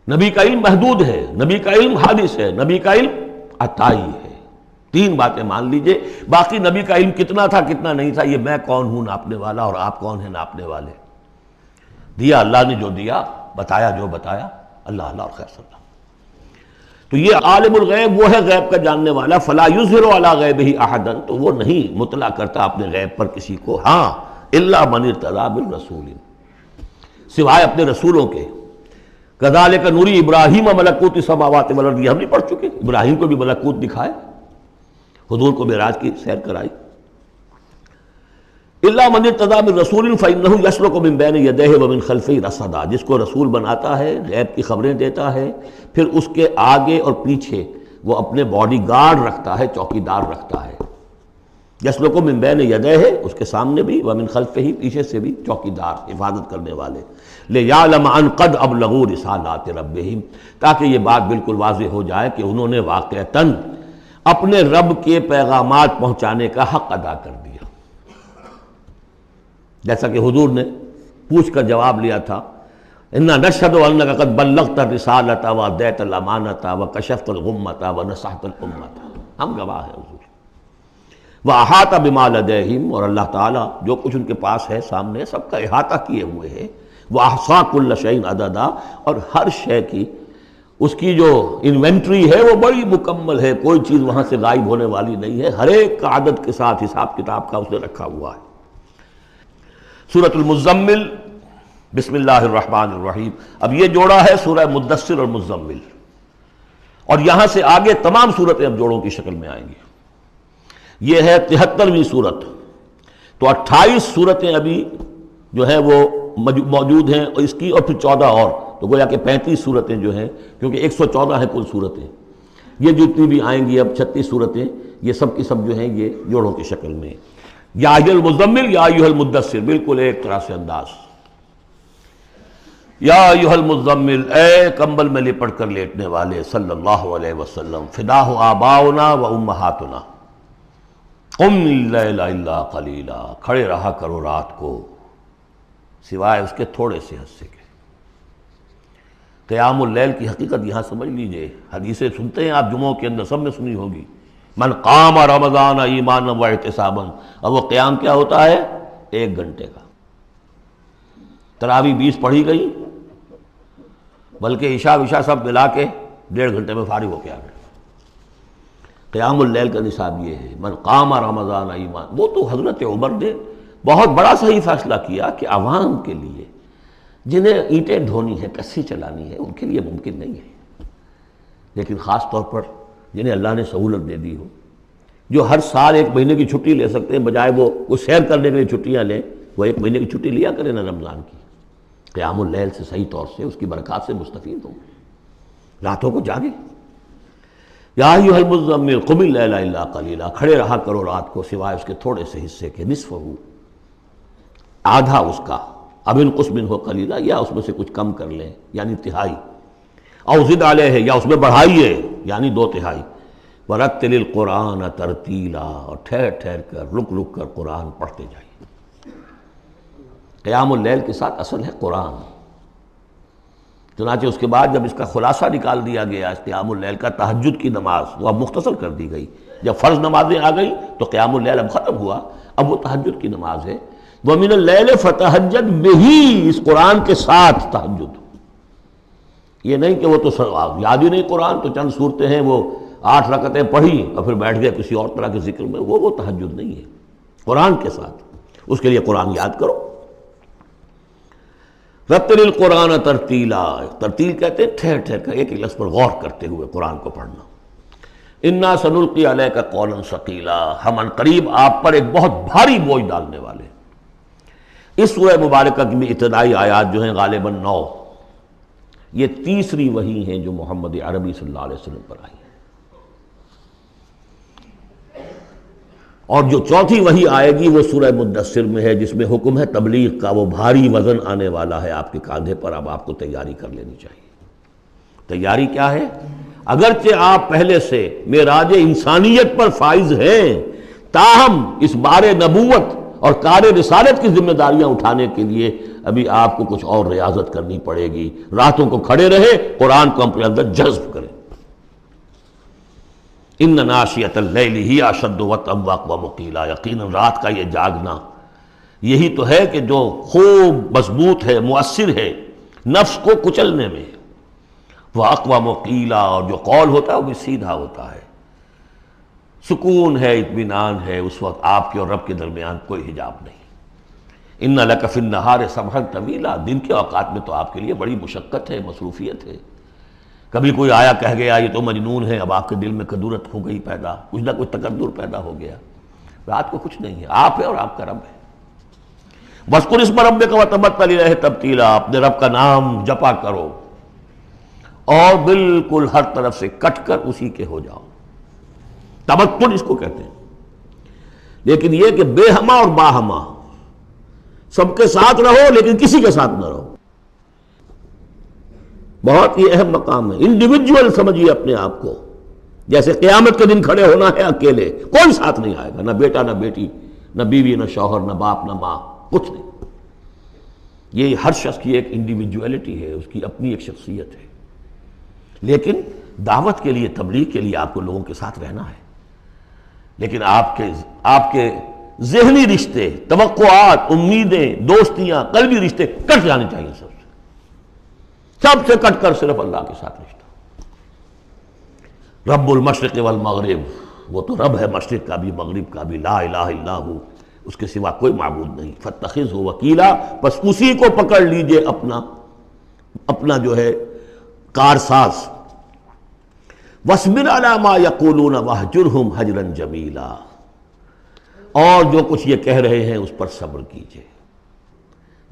Speaker 2: نبی کا علم محدود ہے، نبی کا علم حادث ہے، نبی کا علم عطائی ہے، تین باتیں مان لیجئے۔ باقی نبی کا علم کتنا تھا کتنا نہیں تھا یہ میں کون ہوں ناپنے والا اور آپ کون ہیں ناپنے والے؟ دیا اللہ نے جو دیا، بتایا جو بتایا، اللہ اللہ اور خیر صلی اللہ۔ تو یہ عالم الغیب وہ ہے غیب کا جاننے والا، فلا یظہر علی غیبہ احدا، تو وہ نہیں مطلع کرتا اپنے غیب پر کسی کو، ہاں الا من ارتضی بالرسول، سوائے اپنے رسولوں کے۔ کذالک نوری ابراہیم ملکوت السماوات والارض، یہ ہم نہیں پڑھ چکے؟ ابراہیم کو بھی ملکوت دکھائے، حضور کو معراج کی سیر کرائی۔ الا من ارتضی بالرسول فانہ یسلک من بین یدیہ ومن خلفہ رصدا، جس کو رسول بناتا ہے، غیب کی خبریں دیتا ہے، پھر اس کے آگے اور پیچھے وہ اپنے باڈی گارڈ رکھتا ہے، چوکیدار رکھتا ہے۔ یسلک من بین یدیہ، اس کے سامنے بھی، ومن خلفہ، پیچھے سے بھی چوکیدار، حفاظت کرنے والے۔ لیعلم ان قد ابلغوا رسالات ربہم، تاکہ یہ بات بالکل واضح ہو جائے کہ انہوں نے واقعتاً اپنے رب کے پیغامات پہنچانے کا حق ادا کر دیا۔ جیسا کہ حضور نے پوچھ کر جواب لیا تھا، انا نشہد انک قد بلغت الرسالۃ وادیت الامانۃ وکشفت الغمۃ ونصحت الامۃ، ہم گواہ ہیں حضور۔ واحاط بما لدیہم، اور اللہ تعالیٰ جو کچھ ان کے پاس ہے سامنے سب کا احاطہ کیے ہوئے ہے۔ واحصا کل شیء عددا، اور ہر شے کی اس کی جو انوینٹری ہے وہ بڑی مکمل ہے، کوئی چیز وہاں سے غائب ہونے والی نہیں ہے، ہر ایک کا عدد کے ساتھ حساب کتاب کا اس نے رکھا ہوا ہے۔ سورۃ المزمل، بسم اللہ الرحمن الرحیم۔ اب یہ جوڑا ہے سورہ مدثر اور مزمل، اور یہاں سے آگے تمام صورتیں اب جوڑوں کی شکل میں آئیں گی۔ یہ ہے 73ویں صورت، تو 28 صورتیں ابھی جو ہیں وہ موجود ہیں، اور اس کی اور پھر 14 اور، تو گویا کہ 35 صورتیں جو ہیں، کیونکہ 114 ہیں کل صورتیں، یہ جتنی بھی آئیں گی اب 36 صورتیں، یہ سب کی سب جو ہیں یہ جوڑوں کی شکل میں۔ یا ایھا المزمل یا ایھا المدثر، بالکل ایک طرح سے انداز۔ یا ایھا المزمل، اے کمبل میں لپٹ کر لیٹنے والے، صلی اللہ علیہ وسلم، فداہ آباؤنا و امہاتنا، قم اللیل الا قلیلا، کھڑے رہا کرو رات کو سوائے اس کے تھوڑے سے حصے کے۔ قیام اللیل کی حقیقت یہاں سمجھ لیجئے، حدیثیں سنتے ہیں آپ جمعوں کے اندر، سب نے سنی ہوگی، من قام رمضان ایمانا و احتسابا، اور وہ قیام کیا ہوتا ہے؟ 1 گھنٹے کا۔ تراویح 20 پڑھی گئی، بلکہ عشاء وشاء سب ملا کے 1.5 گھنٹے میں فارغ ہو کے آ گئے۔ قیام اللیل کا نصاب یہ ہے، من قام رمضان ایمان۔ وہ تو حضرت عمر نے بہت بڑا صحیح فیصلہ کیا کہ عوام کے لیے جنہیں اینٹیں ڈھونی ہے، کسی چلانی ہے، ان کے لیے ممکن نہیں ہے، لیکن خاص طور پر جنہیں اللہ نے سہولت دے دی ہو، جو ہر سال 1 مہینے کی چھٹی لے سکتے ہیں، بجائے وہ سیر کرنے کے لیے چھٹیاں لیں، وہ 1 مہینے کی چھٹی لیا کریں نا رمضان کی، قیام اللیل سے صحیح طور سے اس کی برکات سے مستفید ہوں، راتوں کو جاگیں۔ یا ایھا المزمل قم اللیل الا قلیلا، کھڑے رہا کرو رات کو سوائے اس کے تھوڑے سے حصے کے، نصفہ، آدھا اس کا، اب انقص منہ قلیلا، یا اس میں سے کچھ کم کر لیں یعنی تہائی، او زد علیہ، یا اس میں بڑھائیے یعنی 2/3، ورتل القرآن ترتیلا، اور ٹھہر ٹھہر کر رک رک کر قرآن پڑھتے جائیے۔ قیام اللیل کے ساتھ اصل ہے قرآن۔ چنانچہ اس کے بعد جب اس کا خلاصہ نکال دیا گیا اس قیام اللیل کا، تہجد کی نماز وہ اب مختصر کر دی گئی، جب فرض نمازیں آ گئی تو قیام اللیل اب ختم ہوا، اب وہ تہجد کی نماز ہے۔ وَمِنَ اللَّيْلِ فَتَہجد بِهِ، اس قرآن کے ساتھ تہجد، یہ نہیں کہ وہ تو یاد ہی نہیں قرآن تو چند صورتیں ہیں وہ 8 رکعتیں پڑھی اور پھر بیٹھ گئے کسی اور طرح کے ذکر میں، وہ تہجد نہیں ہے، قرآن کے ساتھ، اس کے لیے قرآن یاد کرو۔ رتل القرآن ترتیلا، ترتیل کہتے ہیں ٹھہر ٹھہر کر ایک لفظ پر غور کرتے ہوئے قرآن کو پڑھنا۔ انا سنلقی علیک قولا ثقیلا، ہم عنقریب آپ پر ایک بہت بھاری بوجھ ڈالنے والے ہیں۔ اس سورہ مبارکہ کی بھی ابتدائی آیات جو ہیں غالباً 9، یہ تیسری وحی ہیں جو محمد عربی صلی اللہ علیہ وسلم پر آئی ہیں، اور جو چوتھی وحی آئے گی وہ سورہ مدثر میں ہے، جس میں حکم ہے تبلیغ کا، وہ بھاری وزن آنے والا ہے آپ کے کاندھے پر، اب آپ کو تیاری کر لینی چاہیے۔ تیاری کیا ہے؟ اگرچہ آپ پہلے سے معراج انسانیت پر فائز ہیں، تاہم اس بار نبوت اور کار رسالت کی ذمہ داریاں اٹھانے کے لیے ابھی آپ کو کچھ اور ریاضت کرنی پڑے گی۔ راتوں کو کھڑے رہے، قرآن کو اپنے اندر جذب کریں۔ ان ناشیۃ اللیل ہی اشد وطئا واقوم قیلا، یقیناً رات کا یہ جاگنا یہی تو ہے کہ جو خوب مضبوط ہے، مؤثر ہے نفس کو کچلنے میں، واقوم قیلا، اور جو قول ہوتا ہے وہ بھی سیدھا ہوتا ہے، سکون ہے، اطمینان ہے، اس وقت آپ کے اور رب کے درمیان کوئی حجاب نہیں۔ ان لک فی النہار سبحا طویلا، دن کے اوقات میں تو آپ کے لیے بڑی مشقت ہے، مصروفیت ہے۔ کبھی کوئی آیا کہہ گیا یہ تو مجنون ہے، اب آپ کے دل میں کدورت ہو گئی پیدا، کچھ نہ کچھ تکدر پیدا ہو گیا۔ رات کو کچھ نہیں ہے، آپ ہے اور آپ کا رب ہے۔ وَاذْكُرِ اسْمَ رَبِّكَ وَتَبَتَّلْ إِلَيْهِ تَبْتِيلًا، اپنے رب کا نام جپا کرو اور بالکل ہر طرف سے کٹ کر اسی کے ہو جاؤ۔ تبتل اس کو کہتے ہیں، لیکن یہ کہ بے ہما اور باہما، سب کے ساتھ رہو لیکن کسی کے ساتھ نہ رہو، بہت ہی اہم مقام ہے۔ انڈیویجول سمجھیے اپنے آپ کو، جیسے قیامت کے دن کھڑے ہونا ہے اکیلے، کوئی ساتھ نہیں آئے گا، نہ بیٹا نہ بیٹی، نہ بیوی نہ شوہر، نہ باپ نہ ماں، کچھ نہیں۔ یہ ہر شخص کی ایک انڈیویجویلٹی ہے، اس کی اپنی ایک شخصیت ہے، لیکن دعوت کے لیے، تبلیغ کے لیے آپ کو لوگوں کے ساتھ رہنا ہے، لیکن آپ کے ذہنی رشتے، توقعات، امیدیں، دوستیاں، قلبی رشتے کٹ جانے چاہیے، سب سے کٹ کر صرف اللہ کے ساتھ رشتہ۔ رب المشرق والمغرب، وہ تو رب ہے مشرق کا بھی مغرب کا بھی، لا الہ الا ہو، اس کے سوا کوئی معبود نہیں، فاتخذہ وکیلا، بس اسی کو پکڑ لیجئے اپنا جو ہے کارساز۔ وَاصْبِرْ عَلَىٰ مَا يَقُولُونَ وَاهْجُرْهُمْ هَجْرًا جَمِيلًا، اور جو کچھ یہ کہہ رہے ہیں اس پر صبر کیجئے۔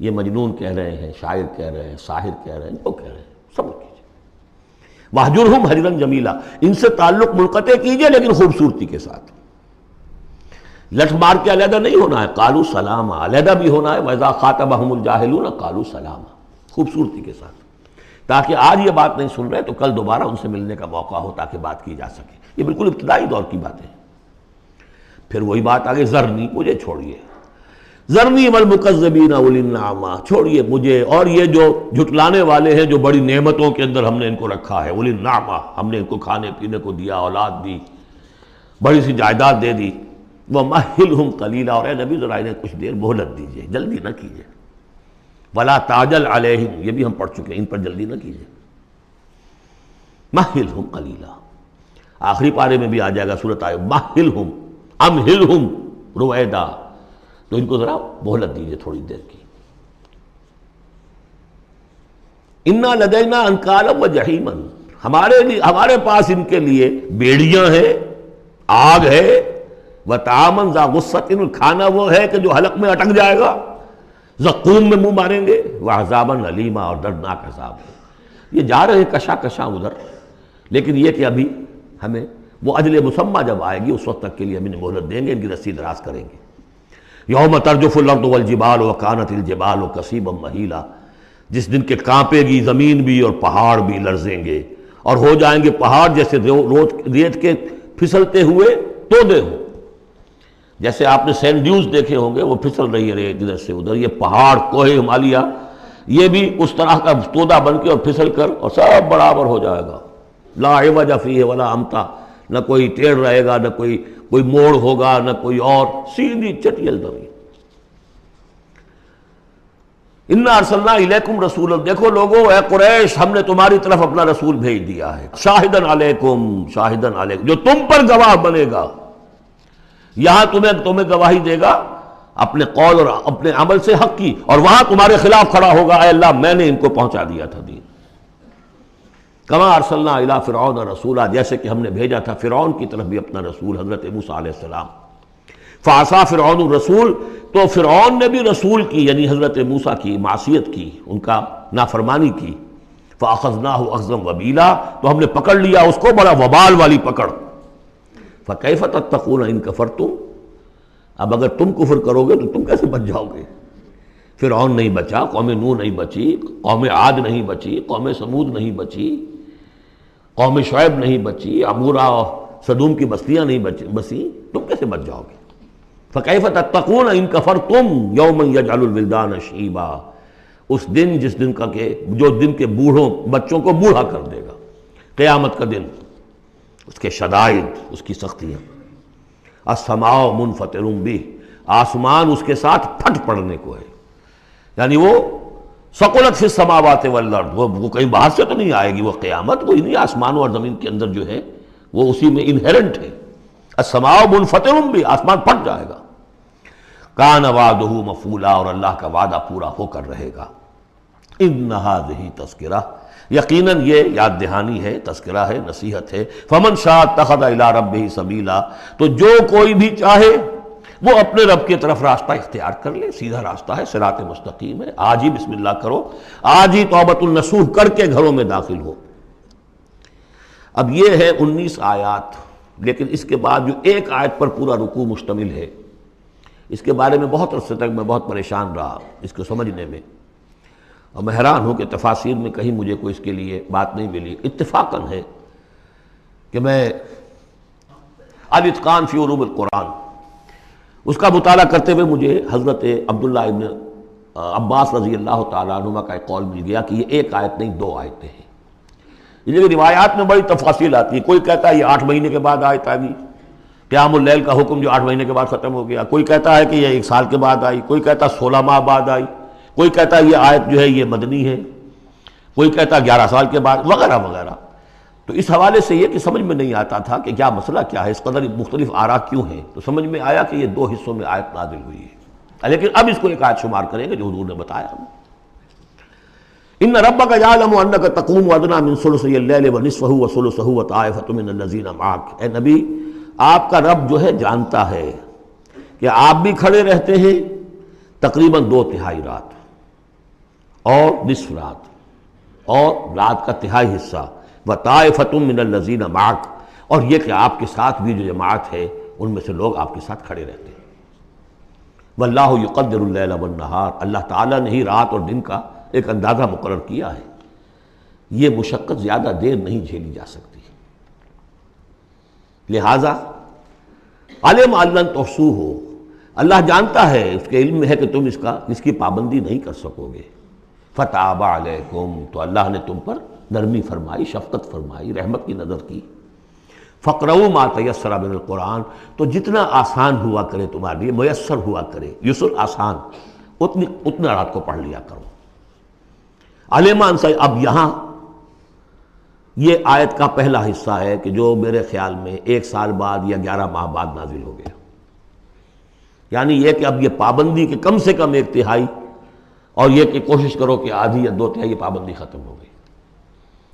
Speaker 2: یہ مجنون کہہ رہے ہیں، شاعر کہہ رہے ہیں، ساحر کہہ رہے ہیں، جو کہہ رہے ہیں صبر کیجئے۔ وَاهْجُرْهُمْ هَجْرًا جَمِيلًا، ان سے تعلق منقطع کیجئے لیکن خوبصورتی کے ساتھ، لٹ مار کے علیحدہ نہیں ہونا ہے، قالوا سلاما، علیحدہ بھی ہونا ہے، وَإِذَا خَاطَبَهُمُ الْجَاهِلُونَ قَالُوا سَلَامًا، خوبصورتی کے ساتھ، تاکہ آج یہ بات نہیں سن رہے تو کل دوبارہ ان سے ملنے کا موقع ہو، تاکہ بات کی جا سکے۔ یہ بالکل ابتدائی دور کی باتیں ہیں۔ پھر وہی بات آگے، ذرنی، مجھے چھوڑیے، ذرنی والمکذبین اولی النعمہ، چھوڑیے مجھے اور یہ جو جھٹلانے والے ہیں، جو بڑی نعمتوں کے اندر ہم نے ان کو رکھا ہے، اولی النعمہ، ہم نے ان کو کھانے پینے کو دیا، اولاد دی، بڑی سی جائیداد دے دی، وَمَهِّلْهُمْ قَلِيلًا، اور اے نبی ذرا انہیں کچھ دیر مہلت دیجیے، جلدی نہ کیجیے، وَلَا تَعْجَلْ عَلَيْهِمْ، یہ بھی ہم پڑھ چکے ہیں، ان پر جلدی نہ کیجیے، مَهِّلْهُمْ قَلِيلًا، آخری پارے میں بھی آ جائے گا سورۃ آئے، مَهِّلْهُمْ أَمْهِلْهُمْ رُوَیدًا، تو ان کو ذرا مہلت دیجیے تھوڑی دیر کی۔ انا لدینا انکالا و جہیما، ہمارے پاس ان کے لیے بیڑیاں ہیں، آگ ہے، وطعاما ذا غصۃ، کھانا وہ ہے کہ جو حلق میں اٹک جائے گا، زقوم میں منہ ماریں گے، وعذابا الیما، اور دردناک عذاب ہے۔ یہ جا رہے ہیں کشا کشاں ادھر، لیکن یہ کہ ابھی ہمیں وہ اجل مسمى جب آئے گی اس وقت تک کے لیے ہم انہیں مہلت دیں گے، ان کی رسی دراز کریں گے۔ یوم ترجف الارض والجبال وکانت الجبال کثیبا مہیلا، جس دن کے کانپے گی زمین بھی اور پہاڑ بھی لرزیں گے، اور ہو جائیں گے پہاڑ جیسے ریت کے پھسلتے ہوئے تودے ہوں۔ جیسے آپ نے سینڈ ڈیوز دیکھے ہوں گے، وہ پھسل رہی ہے ریت ادھر سے ادھر، یہ پہاڑ کوہ ہمالیہ یہ بھی اس طرح کا تودا بن کے اور پھسل کر اور سب برابر ہو جائے گا۔ لا عوج فیہ ولا امتا، نہ کوئی ٹیڑھ رہے گا، نہ کوئی موڑ ہوگا، نہ کوئی اور، سیدھی چٹیل زمین۔ انا ارسلنا الیکم رسولا، دیکھو لوگو اے قریش، ہم نے تمہاری طرف اپنا رسول بھیج دیا ہے، شاہدن علیکم، شاہدن علیکم، جو تم پر گواہ بنے گا۔ یہاں تمہیں گواہی دے گا اپنے قول اور اپنے عمل سے حق کی، اور وہاں تمہارے خلاف کھڑا ہوگا، اے اللہ میں نے ان کو پہنچا دیا تھا دین۔ کما ارسلنا الی فرعون رسولا، جیسے کہ ہم نے بھیجا تھا فرعون کی طرف بھی اپنا رسول حضرت موسیٰ علیہ السلام۔ فعصا فرعون الرسول، تو فرعون نے بھی رسول کی یعنی حضرت موسیٰ کی معصیت کی، ان کا نافرمانی کی۔ فاخذناہ اخذا وبیلا، تو ہم نے پکڑ لیا اس کو بڑا وبال والی پکڑ۔ فکیف تتقون ان کفرتم، اب اگر تم کفر کرو گے تو تم کیسے بچ جاؤ گے؟ فرعون نہیں بچا، قوم نوح نہیں بچی، قوم عاد نہیں بچی، قوم سمود نہیں بچی، قوم شعیب نہیں بچی، عمورہ اور صدوم کی بستیاں نہیں بسی، تم کیسے بچ جاؤ گے؟ فکیف تتقون ان کفرتم یوما یجعل الولدان شیبا، اس دن جس دن کا کہ جو دن کے بوڑھوں بچوں کو بوڑھا کر دے گا، قیامت کا دن، اس کے شدائد، اس کی سختیاں۔ السماء منفطر بہ، آسمان اس کے ساتھ پھٹ پڑنے کو ہے، یعنی وہ ثقلت فی السماوات والارض، وہ کہیں باہر سے تو نہیں آئے گی، وہ قیامت وہ انہی آسمانوں اور زمین کے اندر جو ہے وہ اسی میں انہیرنٹ ہے۔ السماء منفطر بہ، آسمان پھٹ جائے گا۔ کان وعدہ مفعولا، اور اللہ کا وعدہ پورا ہو کر رہے گا۔ ان ھذہ تذکرہ، یقیناً یہ یاد دہانی ہے، تذکرہ ہے، نصیحت ہے۔ فمن شاء اتخذ الی ربہ سبیلا، تو جو کوئی بھی چاہے وہ اپنے رب کی طرف راستہ اختیار کر لے، سیدھا راستہ ہے، صراط مستقیم ہے۔ آج ہی بسم اللہ کرو، آج ہی توبۃ النصوح کر کے گھروں میں داخل ہو۔ اب یہ ہے 19 آیات، لیکن اس کے بعد جو ایک آیت پر پورا رکوع مشتمل ہے، اس کے بارے میں بہت عرصے تک میں بہت پریشان رہا اس کو سمجھنے میں، اور میں حیران ہوں کہ تفاسیر میں کہیں مجھے کوئی اس کے لیے بات نہیں ملی۔ اتفاقاً ہے کہ میں الاتقان فی علوم القرآن اس کا مطالعہ کرتے ہوئے مجھے حضرت عبداللہ ابن عباس رضی اللہ تعالیٰ عنہما کا ایک قول مل گیا کہ یہ ایک آیت نہیں 2 آیتیں ہیں۔ یہ روایات میں بڑی تفاصیل آتی ہے، کوئی کہتا ہے یہ 8 مہینے کے بعد آیت آ گئی، قیام اللیل کا حکم جو 8 مہینے کے بعد ختم ہو گیا، کوئی کہتا ہے کہ یہ 1 سال کے بعد آئی، کوئی کہتا ہے 16 ماہ بعد آئی، کوئی کہتا ہے یہ آیت جو ہے یہ مدنی ہے، کوئی کہتا ہے 11 سال کے بعد، وغیرہ وغیرہ۔ تو اس حوالے سے یہ کہ سمجھ میں نہیں آتا تھا کہ کیا مسئلہ کیا ہے، اس قدر مختلف آراء کیوں ہیں، تو سمجھ میں آیا کہ یہ 2 حصوں میں آیت نازل ہوئی ہے، لیکن اب اس کو ایک آیت شمار کریں گے جو حضور نے بتایا ہمیں۔ ان ربک یعلم انک تقوم ادنی من ثلثی اللیل ونصفہ وثلثہ وطائفۃ من الذین معک، اے نبی آپ کا رب جو ہے جانتا ہے کہ آپ بھی کھڑے رہتے ہیں تقریباً 2/3 رات اور نصف رات اور رات کا تہائی حصہ، وطائفۃ من الذین معک، اور یہ کہ آپ کے ساتھ بھی جو جماعت ہے ان میں سے لوگ آپ کے ساتھ کھڑے رہتے ہیں۔ واللہ یقدر اللیل والنہار، اللہ تعالیٰ نے ہی رات اور دن کا ایک اندازہ مقرر کیا ہے، یہ مشقت زیادہ دیر نہیں جھیلی جا سکتی، لہذا علم ان لن تحصوہ، اللہ جانتا ہے، اس کے علم میں ہے کہ تم اس کی پابندی نہیں کر سکو گے۔ فتاب علیکم، تو اللہ نے تم پر نرمی فرمائی، شفقت فرمائی، رحمت کی نظر کی۔ فقرؤوا ما تیسر من القرآن، تو جتنا آسان ہوا کرے تمہارے لیے، میسر ہوا کرے، یسر آسان، اتنا رات کو پڑھ لیا کرو۔ علمان سے اب یہاں یہ آیت کا پہلا حصہ ہے کہ جو میرے خیال میں 1 سال بعد یا 11 ماہ بعد نازل ہو گیا، یعنی یہ کہ اب یہ پابندی کہ کم سے کم 1/3 اور یہ کہ کوشش کرو کہ آدھی یا 2/3 پابندی ختم ہو گئی،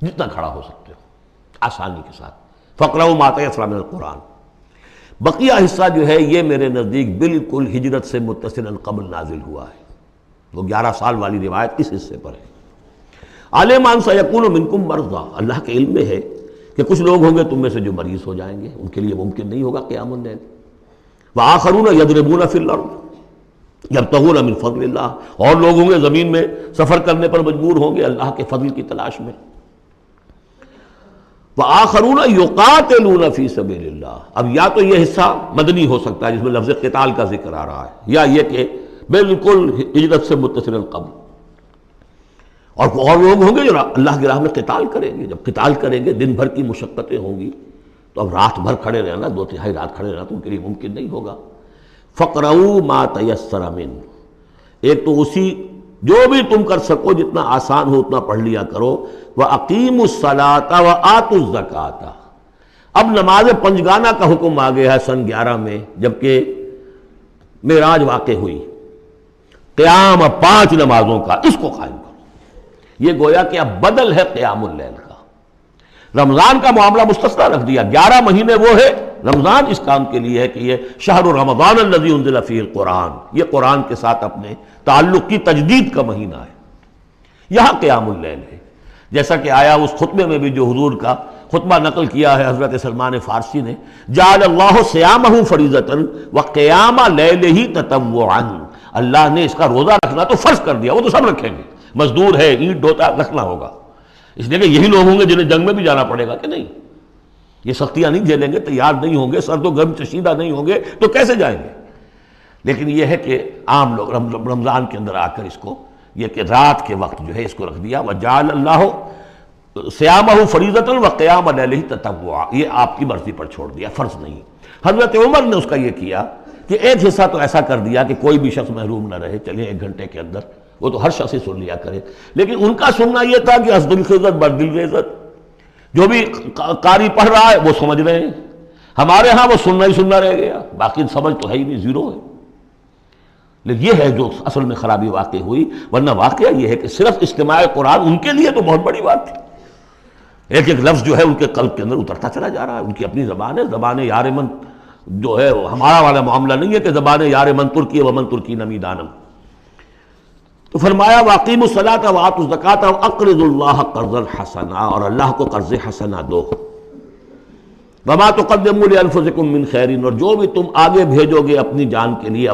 Speaker 2: جتنا کھڑا ہو سکتے ہو آسانی کے ساتھ۔ فَاقْرَؤْا مَا تَيَسَّرَ مِنَ الْقُرْآنِ، بقیہ حصہ جو ہے یہ میرے نزدیک بالکل ہجرت سے متصلاً قبل نازل ہوا ہے، وہ 11 سال والی روایت اس حصے پر ہے۔ عَلِمَ أَن سَيَكُونُ مِنكُم مَرْضَىٰ، اللہ کے علم میں ہے کہ کچھ لوگ ہوں گے تم میں سے جو مریض ہو جائیں گے، ان کے لیے ممکن نہیں ہوگا قیام اللیل۔ وَآخَرُونَ يَضْرِبُونَ فِي الْأَرْضِ يَبْتَغُونَ مِن فَضْلِ اللَّهِ، اور لوگ ہوں گے زمین میں سفر کرنے پر مجبور ہوں گے اللہ کے فضل کی تلاش میں۔ وَآخَرُونَ يُقَاتِلُونَ فِي سَبِيلِ اللَّهِ، اب یا تو یہ حصہ مدنی ہو سکتا ہے جس میں لفظ قتال کا ذکر آ رہا ہے، یا یہ کہ بالکل ہجرت سے متصل قبل، اور لوگ ہوں گے جو اللہ کی راہ میں قتال کریں گے۔ جب قتال کریں گے دن بھر کی مشقتیں ہوں گی، تو اب رات بھر کھڑے رہنا، 2/3 رات کھڑے رہنا تو ان کے لیے ممکن نہیں ہوگا۔ فَاقْرَؤْا مَا تَيَسَّرَ مِنْهُ، ایک تو اسی جو بھی تم کر سکو جتنا آسان ہو اتنا پڑھ لیا کرو۔ وَأَقِيمُوا الصَّلَاةَ وَآتُوا الزَّكَاةَ، اب نماز پنجگانہ کا حکم آ گیا ہے سن 11 میں، جبکہ معراج واقع ہوئی۔ قیام اب 5 نمازوں کا، اس کو قائم کرو۔ یہ گویا کہ اب بدل ہے قیام اللیل کا۔ رمضان کا معاملہ مستثنیٰ رکھ دیا، 11 مہینے وہ ہے، رمضان اس کام کے لیے ہے کہ یہ شہر رمضان الذی انزل فیہ القرآن، یہ قرآن کے ساتھ اپنے تعلق کی تجدید کا مہینہ ہے۔ یہاں قیام اللیل ہے، جیسا کہ آیا اس خطبے میں بھی جو حضور کا خطبہ نقل کیا ہے حضرت سلمان فارسی نے، جعل اللہ صیامہ فریضۃ وقیام لیلہ تطوعا، اللہ نے اس کا روزہ رکھنا تو فرض کر دیا، وہ تو سب رکھیں گے، مزدور ہے اینٹ ڈھوتا رکھنا ہوگا، اس لیے کہ یہی لوگ ہوں گے جنہیں جنگ میں بھی جانا پڑے گا کہ نہیں، یہ سختیاں نہیں جھیلیں گے، تیار نہیں ہوں گے، سرد و گرم چشیدہ نہیں ہوں گے تو کیسے جائیں گے؟ لیکن یہ ہے کہ عام لوگ رمضان کے اندر آ کر اس کو یہ کہ رات کے وقت جو ہے اس کو رکھ دیا، وجعل اللہ صیامہ فریضۃ وقیام لیلہ تطوعا، یہ آپ کی مرضی پر چھوڑ دیا، فرض نہیں۔ حضرت عمر نے اس کا یہ کیا کہ ایک حصہ تو ایسا کر دیا کہ کوئی بھی شخص محروم نہ رہے، چلیں 1 گھنٹے کے اندر وہ تو ہر شخص ہی سن لیا کرے، لیکن ان کا سننا یہ تھا کہ حسب الخزت بردل عزت، جو بھی قاری پڑھ رہا ہے وہ سمجھ رہے ہیں، ہمارے ہاں وہ سننا ہی سننا رہ گیا، باقی سمجھ تو ہے ہی نہیں، زیرو ہے۔ لیکن یہ ہے جو اصل میں خرابی واقع ہوئی، ورنہ واقعہ یہ ہے کہ صرف استماع قرآن ان کے لیے تو بہت بڑی بات تھی، ایک ایک لفظ جو ہے ان کے قلب کے اندر اترتا چلا جا رہا ہے، ان کی اپنی زبان ہے، زبان یار من جو ہے ہمارا والا معاملہ نہیں ہے کہ زبان یار من ترکی ومن ترکی نمی دانم۔ تو فرمایا واقیموا الصلاۃ وآتوا الزکاۃ واقرضوا اللہ قرضا حسنا، اور اللہ کو قرض حسنا دو۔ وما تقدموا لانفسکم من خیر، اور جو بھی تم آگے بھیجو گے اپنی جان کے لیے،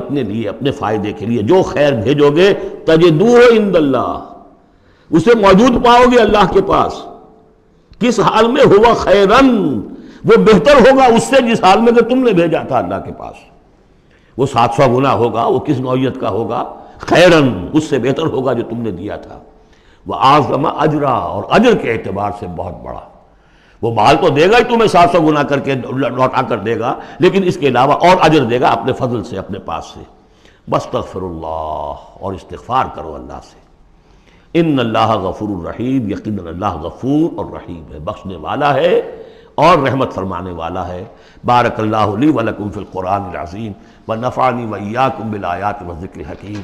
Speaker 2: اپنے فائدے کے لیے جو خیر بھیجو گے، تجدوہ عند اللہ، اسے موجود پاؤ گے اللہ کے پاس۔ کس حال میں؟ ہوا خیرن، وہ بہتر ہوگا اس سے جس حال میں کہ تم نے بھیجا تھا اللہ کے پاس، وہ 700 گنا ہوگا، وہ کس نوعیت کا ہوگا؟ خیرن، اس سے بہتر ہوگا جو تم نے دیا تھا۔ وَأَعْظَمَ أَجْرًا، اور اجر کے اعتبار سے بہت بڑا، وہ مال تو دے گا ہی تمہیں 700 گنا کر کے لوٹا کر دے گا، لیکن اس کے علاوہ اور اجر دے گا اپنے فضل سے، اپنے پاس سے۔ بستغفر اللہ، اور استغفار کرو اللہ سے۔ ان اللہ غفور الرحیم، یقیناً اللہ غفور اور رحیم ہے، بخشنے والا ہے اور رحمت فرمانے والا ہے۔ بارک اللہ لی ولکم فی القرآن العظیم ونفعنی وإیاکم بالآیات والذکر الحکیم۔